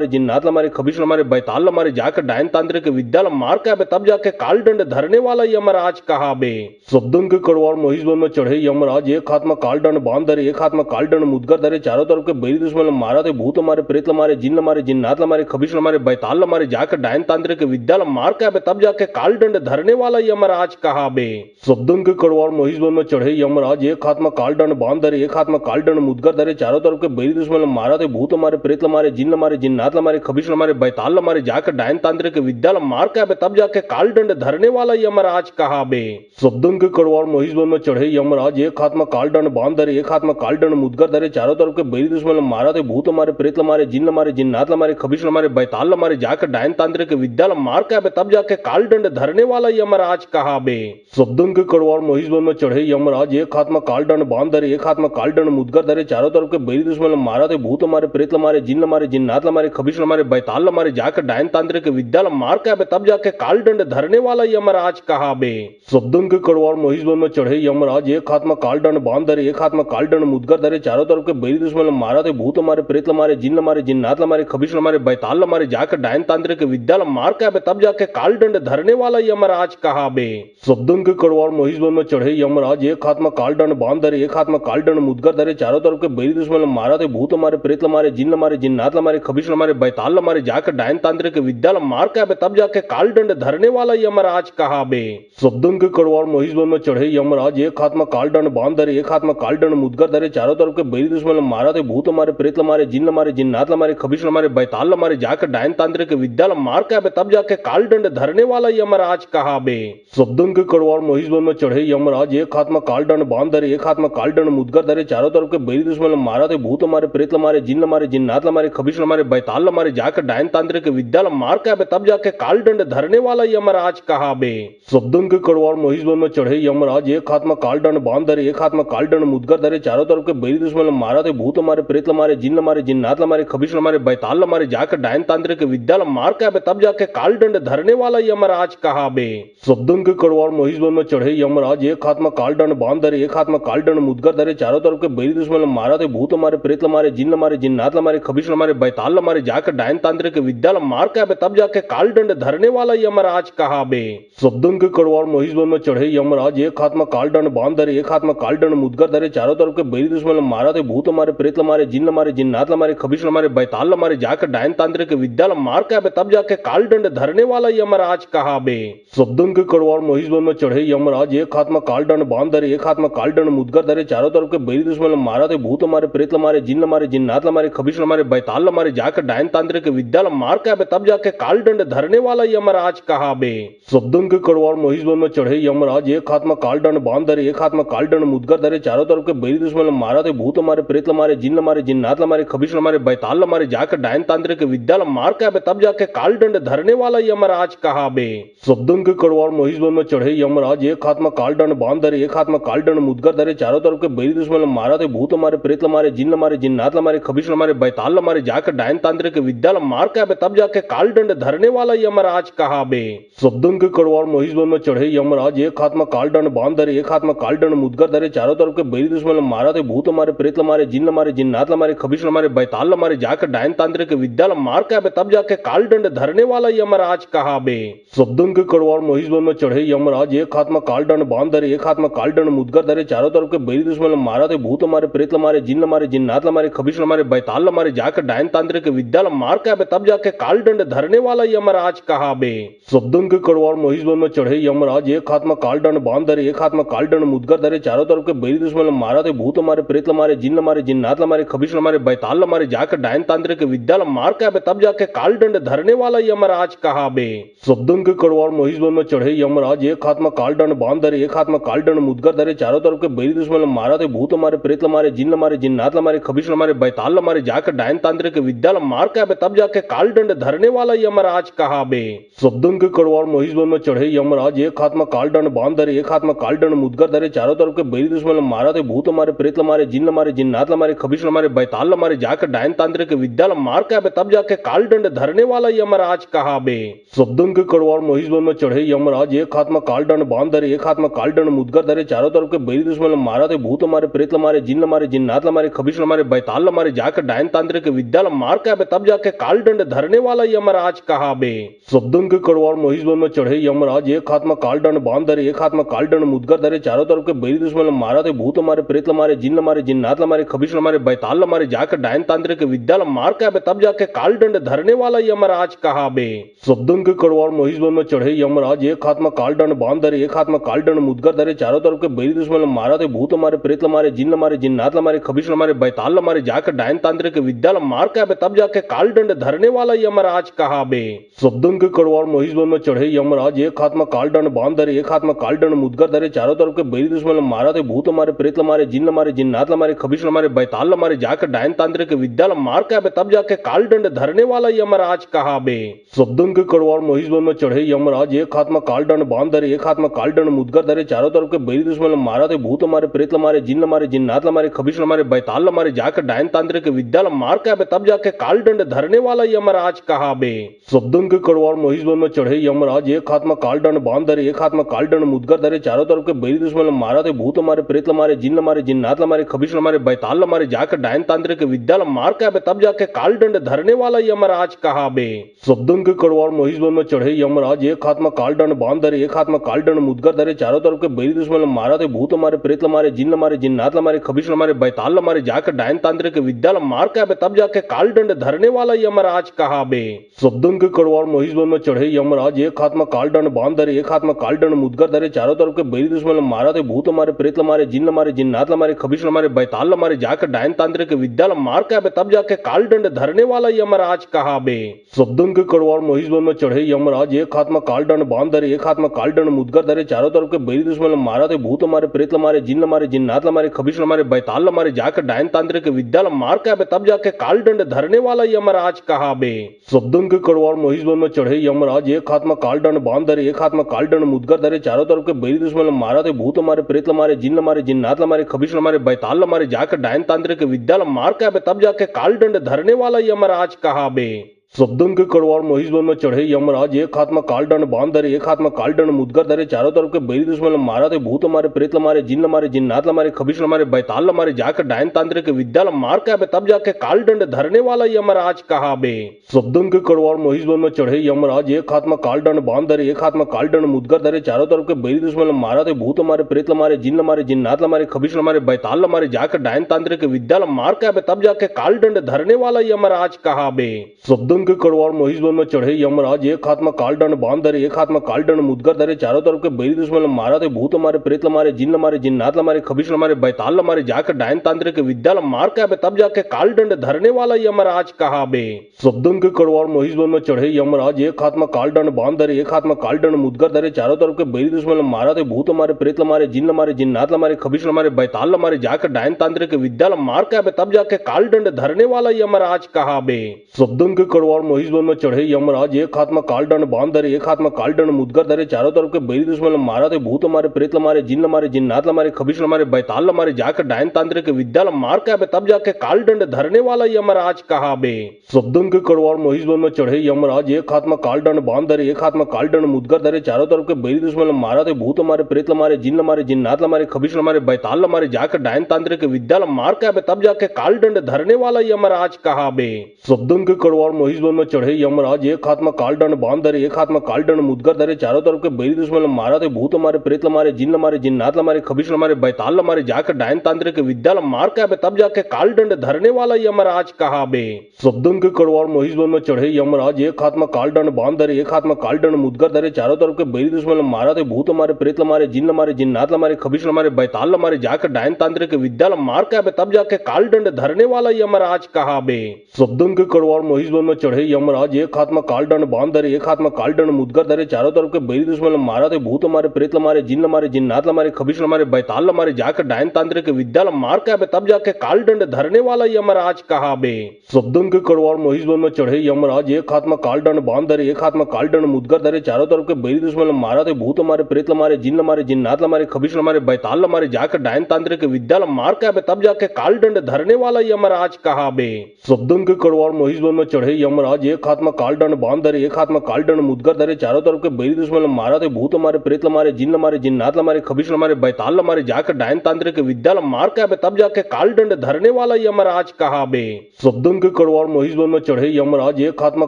जिन्नात मारे खबीश मारे बैताल मारे जाकर डायन तांत्रिक विद्या मार के आबे तब जाके काल दंड धरने वाला यमराज कहा बे। सबदन के कड़वार महिषवन में चढ़े यमराज एक हाथ में काल दंड बांध धरे एक हाथ में काल दंड मुदगर धरे चारों तरफ के बैरी दुश्मन मारा थे भूत मारे प्रेत मारे जिन्नात मारे खबीश मारे बैताल मारे जाकर डायन तांत्रिक विद्या मार के आबे तब जाके काल दंड धरने वाला यमराज कहा बे। सबदन के कड़वार महिषवन में चढ़े यमराज एक हाथ में काल दंड बांध धरे एक हाथ में काल दंड मुदगर धरे चारों तरफ के बैरी दुश्मन मारा थे भूत मारे प्रेत मारे जिन्नात मारे खबीश मारे बैताल मारे जाकर डायन तांत्रिक विद्या मार के आबे तब जाके काल दंड धरने वाला यमराज कहा बे। सबदन के कड़वार महिषवन में चढ़े यमराज एक हाथ में काल दंड बांध धरे एक हाथ में काल दंड मुदगर धरे चारों तरफ के बैरी दुश्मन मारा थे भूत मारे प्रेत मारे जिन्नात मारे खबीश मारे बैताल मारे जाकर डायन तांत्रिक विद्या मार के आबे तब जाके काल दंड धरने वाला यमराज कहा बे। सबदन के कड़वार महिषवन में चढ़े यमराज एक हाथ में काल दंड बांध धरे एक हाथ में काल दंड मुदगर धरे चारों तरफ के बैरी दुश्मन मारा थे भूत मारे प्रेत मारे जिन्नात मारे खबीश मारे बैताल मारे जाकर डायन तांत्रिक विद्या मार के आबे तब जाके काल दंड धरने वाला यमराज कहा बे। सबदन के कड़वार महिषवन में चढ़े यमराज एक हाथ में काल दंड बांध धरे एक हाथ में काल दंड मुदगर धरे चारों तरफ के बैरी दुश्मन मारा थे भूत मारे प्रेत मारे जिन्नात मारे खबीश मारे बैताल मारे जाकर डायन तांत्रिक विद्या मार के आबे तब जाके काल दंड धरने वाला यमराज कहा बे। सबदन के कड़वार महिषवन में चढ़े यमराज एक हाथ में काल दंड बांध धरे एक हाथ में काल दंड मुदगर धरे चारों तरफ के बैरी दुश्मन मारा थे भूत मारे प्रेत मारे जिन्नात मारे खबीश मारे बैताल मारे जाकर डायन तांत्रिक विद्या मार के आबे तब जाके काल दंड धरने वाला यमराज कहा बे। सबदन के कड़वार महिषवन में चढ़े यमराज एक हाथ में काल दंड बांध धरे एक हाथ में काल दंड मुदगर धरे चारों तरफ के बैरी दुश्मन मारा थे भूत मारे प्रेत मारे जिन्नात मारे खबीश मारे बैताल मारे जाकर डायन तांत्रिक विद्या मार के आबे तब जाके काल दंड धरने वाला यमराज कहा बे। सबदन के कड़वार महिषवन में चढ़े यमराज एक हाथ में काल दंड बांध धरे एक हाथ में काल दंड मुदगर धरे चारों तरफ के बैरी दुश्मन मारा थे भूत मारे प्रेत मारे जिन्नात मारे खबीश मारे बैताल मारे जाकर डायन तांत्रिक विद्या मार के आबे तब जाके काल दंड धरने वाला यमराज कहा बे। सबदन के कड़वार महिषवन में चढ़े यमराज एक हाथ में काल दंड बांध धरे एक हाथ में काल दंड मुदगर धरे चारों तरफ के बैरी दुश्मन मारा थे भूत मारे प्रेत मारे जिन्नात मारे खबीश मारे बैताल मारे जाकर डायन तांत्रिक विद्या मार के आबे तब जाके काल दंड धरने वाला यमराज कहा बे। सबदन के कड़वार महिषवन में चढ़े यमराज एक हाथ में काल दंड बांध धरे एक हाथ में काल दंड मुदगर धरे चारों तरफ के बैरी दुश्मन मारा थे भूत मारे प्रेत मारे जिन्नात मारे खबीश मारे बैताल मारे जाकर डायन तांत्रिक विद्या मार के आबे तब जाके काल दंड धरने वाला यमराज कहा बे। सबदन के कड़वार महिषवन में चढ़े यमराज एक एक हाथ में काल दंड बांध धरे, एक हाथ में काल दंड मुदगर धरे, चारों तरफ के बैरी दुश्मन मारा थे, भूत मारे, प्रेत मारे, जिन्न मारे, जिन्नात मारे, खबीश मारे, बैताल मारे, जाकर डायन तांत्रिक विद्या मार के आबे, तब जाके काल दंड धरने वाला यमराज कहा बे। शब्दन के कड़वार महिषवन में चढ़े यमराज, एक हाथ में काल दंड बांध धरे, एक हाथ में काल दंड मुदगर धरे, चारों तरफ के बैरी दुश्मन मारा थे, भूत मारे, प्रेत मारे, जिन्न मारे, जिन्नात मारे, खबीश मारे, बैताल मारे, जाकर डायन तांत्रिक विद्या मार के आबे, तब जाके काल दंड धरने वाला यमराज कहा बे। शब्दन के कड़वार महिषवन में चढ़े यमराज, एक हाथ में काल दंड बांध धरे, एक हाथ में काल दंड मुदगर धरे, चारों तरफ के बैरी दुश्मन मारा थे, भूत मारे, प्रेत मारे, जिन्न मारे, जिन्नात मारे, खबीश मारे, बैताल मारे, जाकर डायन तांत्रिक विद्या मार के आबे, तब जाके काल दंड धरने वाला यमराज कहा बे। शब्दन के कड़वार महिषवन में चढ़े यमराज, एक हाथ में काल दंड बांध धरे, एक हाथ में काल दंड मुदगर धरे, चारों तरफ के बैरी दुश्मन मारा थे, भूत मारे, प्रेत मारे, जिन्न मारे, जिन्नात मारे, खबीश मारे, बैताल मारे, जाकर डायन तांत्रिक विद्या मार के आबे, तब जाके काल दंड धरने वाला यमराज कहा बे। शब्दन के कड़वार महिषवन में चढ़े यमराज, एक हाथ में काल दंड बांध धरे, एक हाथ में काल दंड मुदगर धरे, चारों तरफ के बैरी दुश्मन मारा थे, भूत मारे, प्रेत मारे, जिन्न मारे, जिन्नात मारे, खबीश मारे, बैताल मारे, जाकर डायन तांत्रिक विद्या मार के आबे, तब जाके काल दंड धरने वाला यमराज कहा बे। शब्दन के कड़वार महिषवन में चढ़े यमराज, एक हाथ में काल दंड बांध धरे, एक हाथ में काल दंड मुदगर धरे, चारों तरफ के बैरी दुश्मन मारा थे, भूत मारे, प्रेत मारे, जिन्न मारे, जिन्नात मारे, खबीश मारे, बैताल मारे, जाकर डायन तांत्रिक विद्या मार के आबे, तब जाके काल दंड धरने वाला यमराज कहा बे। शब्दन के कड़वार महिषवन में चढ़े यमराज, एक हाथ में काल दंड बांध धरे, एक हाथ में काल दंड मुदगर धरे, चारों तरफ के बैरी दुश्मन मारा थे, भूत मारे, प्रेत मारे, जिन्न मारे, जिन्नात मारे, खबीश मारे, बैताल मारे, जाकर डायन तांत्रिक विद्या मार के आबे, तब जाके काल दंड धरने वाला यमराज कहा बे। शब्दन के कड़वार महिषवन में चढ़े यमराज, एक हाथ में काल दंड बांध धरे, एक हाथ में काल दंड मुदगर धरे, चारों तरफ के बैरी दुश्मन मारा थे, भूत मारे, प्रेत मारे, जिन्न मारे, जिन्नात मारे, खबीश मारे, बैताल मारे, जाकर डायन तांत्रिक विद्या मार के आबे, तब जाके काल दंड धरने वाला यमराज कहा बे। शब्दन के कड़वार महिषवन में चढ़े यमराज, एक हाथ में काल दंड बांध धरे, एक हाथ में काल दंड मुदगर धरे, चारों तरफ के बैरी दुश्मन मारा थे, भूत मारे, प्रेत मारे, जिन्न मारे, जिन्नात मारे, खबीश मारे, बैताल मारे, जाकर डायन तांत्रिक विद्या मार के आबे, तब जाके काल दंड धरने वाला यमराज कहा बे। शब्दन के कड़वार महिषवन में चढ़े यमराज, एक हाथ में काल दंड बांध धरे, एक हाथ में काल दंड मुदगर धरे, चारों तरफ के बैरी दुश्मन मारा थे, भूत मारे, प्रेत मारे, जिन्न मारे, जिन्नात मारे, खबीश मारे, बैताल मारे, जाकर डायन तांत्रिक विद्या मार के आबे, तब जाके काल दंड धरने वाला यमराज कहा बे। शब्दन के कड़वार महिषवन में चढ़े यमराज, एक हाथ में काल दंड बांध धरे, एक हाथ में काल दंड मुदगर धरे, चारों तरफ के बैरी दुश्मन मारा थे, भूत मारे, प्रेत मारे, जिन्न मारे, जिन्नात मारे, खबीश मारे, बैताल मारे, जाकर डायन तांत्रिक विद्या मार के आबे, तब जाके काल दंड धरने वाला यमराज कहा बे। शब्दन के कड़वार महिषवन में चढ़े यमराज, एक हाथ में काल दंड बांध धरे, एक हाथ में काल दंड मुदगर धरे, चारों तरफ के बैरी दुश्मन मारा थे, भूत मारे, प्रेत मारे, जिन्न मारे, जिन्नात मारे, खबीश मारे, बैताल मारे, जाकर डायन तांत्रिक विद्या मार के आबे, तब जाके काल दंड धरने वाला यमराज कहा बे। शब्दन के कड़वार महिषवन में चढ़े यमराज, एक हाथ में काल दंड बांध धरे, एक हाथ में काल दंड मुदगर धरे, चारों तरफ के बैरी दुश्मन मारा थे, भूत मारे, प्रेत मारे, जिन्न मारे, जिन्नात मारे, खबीश मारे, बैताल मारे, जाकर डायन तांत्रिक विद्या मार के आबे, तब जाके काल दंड धरने वाला यमराज कहा बे। शब्दन के कड़वार महिषवन में चढ़े यमराज, एक हाथ में काल दंड बांध धरे, एक हाथ में काल दंड मुदगर धरे, चारों तरफ के बैरी दुश्मन मारा थे, भूत मारे, प्रेत मारे, जिन्न मारे, जिन्नात मारे, खबीश मारे, बैताल मारे, जाकर डायन तांत्रिक विद्या मार के आबे, तब जाके काल दंड धरने वाला यमराज कहा बे। शब्दन के कड़वार महिषवन में चढ़े यमराज, एक हाथ में काल दंड बांध धरे, एक हाथ में काल दंड मुदगर धरे, चारों तरफ के बैरी दुश्मन मारा थे, भूत मारे, प्रेत मारे, जिन्न मारे, जिन्नात मारे, खबीश मारे, बैताल मारे, जाकर डायन तांत्रिक विद्या मार के आबे, तब जाके काल दंड धरने वाला यमराज कहा बे। शब्दन के कड़वार महिषवन में चढ़े यमराज, एक हाथ में काल दंड बांध धरे, एक हाथ में काल दंड मुदगर धरे, चारों तरफ के बैरी दुश्मन मारा थे, भूत मारे, प्रेत मारे, जिन्न मारे, जिन्नात मारे, खबीश मारे, बैताल मारे, जाकर डायन तांत्रिक विद्या मार के आबे, तब जाके काल दंड धरने वाला यमराज कहा बे। शब्दन के कड़वार महिषवन में चढ़े यमराज, एक हाथ में काल दंड बांध धरे, एक हाथ में काल दंड मुदगर धरे, चारों तरफ के बैरी दुश्मन मारा थे, भूत मारे, प्रेत मारे, जिन्न मारे, जिन्नात मारे, खबीश मारे, बैताल मारे, जाकर डायन तांत्रिक विद्या मार के आबे, तब जाके काल दंड धरने वाला यमराज कहा बे। शब्दन के कड़वार महिषवन में चढ़े यमराज, एक हाथ में काल दंड बांध धरे, एक हाथ में काल दंड मुदगर धरे, चारों तरफ के बैरी दुश्मन मारा थे, भूत मारे, प्रेत मारे, जिन्न मारे, जिन्नात मारे, खबीश मारे, बैताल मारे, जाकर डायन तांत्रिक विद्या मार के आबे, तब जाके काल दंड धरने वाला यमराज कहा बे। शब्दन के कड़वार महिषवन में चढ़े यमराज, एक हाथ में काल दंड बांध धरे, एक हाथ में काल दंड मुदगर धरे, चारों तरफ के बैरी दुश्मन मारा थे, भूत मारे, प्रेत मारे, जिन्न मारे, जिन्नात मारे, खबीश मारे, बैताल मारे, जाकर डायन तांत्रिक विद्या मार के आबे, तब जाके काल दंड धरने वाला यमराज कहा बे। सब्दन के कड़वार महिषवन में चढ़े यमराज, एक हाथ में कालदंड बांध धरे, एक हाथ में कालदंड मुदगर धरे, चारों तरफ के बैरी दुश्मन मारा थे, भूत मारे, प्रेत मारे, जिन्न मारे, जिन्नात मारे, खबीश मारे, बैताल मारे, जाकर डायन तांत्रिक विद्या मार के आबे, तब जाके कालदंड धरने वाला यमराज कहा बे। सब्दन के कड़वार महिषवन में चढ़े यमराज, एक हाथ में कालदंड बांध धरे, एक हाथ में कालदंड मुदगर धरे, चारों तरफ के बैरी दुश्मन मारा थे, भूत मारे, प्रेत मारे, जिन्न मारे, जिन्नात मारे, खबीश मारे, बैताल मारे, जाकर डायन तांत्रिक विद्या मार के आबे, तब जाके कालदंड धरने वाला यमराज कहा बे। सब्दन के कड़वार महिषवन में चढ़े यमराज, एक हाथ में कालदंड बांध धरे, एक हाथ में कालदंड मुदगर धरे, चारों तरफ के बैरी दुश्मन मारा थे, भूत मारे, प्रेत मारे, जिन्न मारे, जिन्नात मारे, खबीश मारे, बैताल मारे, जाकर डायन तांत्रिक विद्या मार के आबे, तब जाके कालदंड धरने वाला यमराज कहा बे। सब्दन के कड़वार महिषवन में चढ़े यमराज, एक हाथ में कालदंड बांध धरे, एक हाथ में कालदंड मुदगर धरे, चारों तरफ के बैरी दुश्मन मारा थे, भूत मारे, प्रेत मारे, जिन्न मारे, जिन्नात मारे, खबीश मारे, बैताल मारे, जाकर डायन तांत्रिक विद्या मार के आबे, तब जाके कालदंड धरने वाला यमराज कहा बे। सब्दन के कड़वार महिषवन में चढ़े यमराज, एक हाथ में कालदंड बांध धरे, एक हाथ में कालदंड मुदगर धरे, चारों तरफ के बैरी दुश्मन मारा थे, भूत मारे, प्रेत मारे, जिन्न मारे, जिन्नात मारे, खबीश मारे, बैताल मारे, जाकर डायन तांत्रिक विद्या मार के आबे, तब जाके कालदंड धरने वाला यमराज कहा बे। सब्दन के कड़वार महिषवन में चढ़े यमराज, एक हाथ में कालदंड बांध धरे, एक हाथ में कालदंड मुदगर धरे, चारों तरफ के बैरी दुश्मन मारा थे, भूत मारे, प्रेत मारे, जिन्न मारे, जिन्नात मारे, खबीश मारे, बैताल मारे, जाकर डायन तांत्रिक विद्या मार के आबे, तब जाके कालदंड धरने वाला यमराज कहा बे। सब्दन के कड़वार महिषवन में चढ़े यमराज, एक हाथ में कालदंड बांध धरे, एक हाथ में कालदंड मुदगर धरे, चारों तरफ के बैरी दुश्मन मारा थे, भूत मारे, प्रेत मारे, जिन्न मारे, जिन्नात मारे, खबीश मारे, बैताल मारे, जाकर डायन तांत्रिक विद्या मार के आबे, तब जाके कालदंड धरने वाला यमराज कहा बे। सब्दन के कड़वार महिषवन में चढ़े यमराज, एक हाथ में कालदंड बांध धरे, एक हाथ में कालदंड मुदगर धरे, चारों तरफ के बैरी दुश्मन मारा थे, भूत मारे, प्रेत मारे, जिन्न मारे, जिन्नात मारे, खबीश मारे, बैताल मारे, जाकर डायन तांत्रिक विद्या मार के आबे, तब जाके कालदंड धरने वाला यमराज कहा बे। सब्दन के कड़वार महिषवन में चढ़े यमराज, एक हाथ में कालदंड बांध धरे, एक हाथ में कालदंड मुदगर धरे, चारों तरफ के बैरी दुश्मन मारा थे, भूत मारे, प्रेत मारे, जिन्न मारे, जिन्नात मारे, खबीश मारे, बैताल मारे, जाकर डायन तांत्रिक विद्या मार के आबे, तब जाके कालदंड धरने वाला यमराज कहा बे। सब्दन के कड़वार महिषवन में चढ़े यमराज, एक हाथ में कालदंड बांध धरे, एक हाथ में कालदंड मुदगर धरे, चारों तरफ के बैरी दुश्मन मारा थे, भूत मारे, प्रेत मारे, जिन्न मारे, जिन्नात मारे, खबीश मारे, बैताल मारे, जाकर डायन तांत्रिक विद्या मार के आबे, तब जाके कालदंड धरने वाला यमराज कहा बे। सब्दन के कड़वार महिषवन में चढ़े यमराज, एक हाथ में कालदंड बांध धरे, एक हाथ में कालदंड मुदगर धरे, चारों तरफ के बैरी दुश्मन मारा थे, भूत मारे, प्रेत मारे, जिन्न मारे, जिन्नात मारे, खबीश मारे, बैताल मारे, जाकर डायन तांत्रिक विद्या मार के आबे, तब जाके कालदंड धरने वाला यमराज कहा बे। सब्दन के कड़वार महिषवन में चढ़े यमराज, एक हाथ में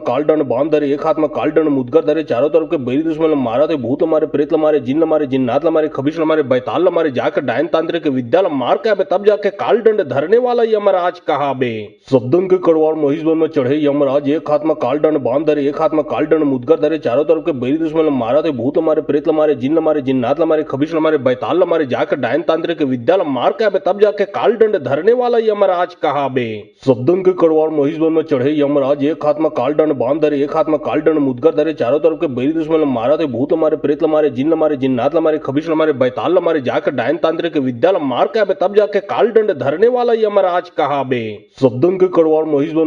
कालदंड बांध धरे, एक हाथ में कालदंड मुदगर धरे, चारों तरफ के बैरी दुश्मन मारा थे, भूत मारे, प्रेत मारे, जिन्न मारे, जिन्नात मारे, खबीश मारे, बैताल मारे, जाकर डायन तांत्रिक विद्या मार के आबे, तब जाके कालदंड धरने वाला यमराज कहा बे। सब्दन के कड़वार महिषवन में चढ़े यमराज, एक हाथ में कालदंड बांध धरे, एक हाथ में कालदंड मुदगर धरे, चारों तरफ के बैरी दुश्मन मारा थे, भूत मारे, प्रेत मारे, जिन्न मारे, जिन्नात मारे, खबीश मारे, बैताल मारे, जाकर डायन तांत्रिक विद्या मार के आबे, तब जाके कालदंड धरने वाला यमराज कहा बे। सब्दन के कड़वार महिषवन में चढ़े यमराज, एक हाथ में कालदंड बांध धरे, एक हाथ में कालदंड मुदगर धरे, चारों तरफ के बैरी दुश्मन मारा थे, भूत मारे, प्रेत मारे, जिन्न मारे, जिन्नात मारे, खबीश मारे, बैताल मारे, जाकर डायन तांत्रिक विद्या मार के आबे, तब जाके कालदंड धरने वाला यमराज कहा बे। सब्दन के कड़वार महिषवन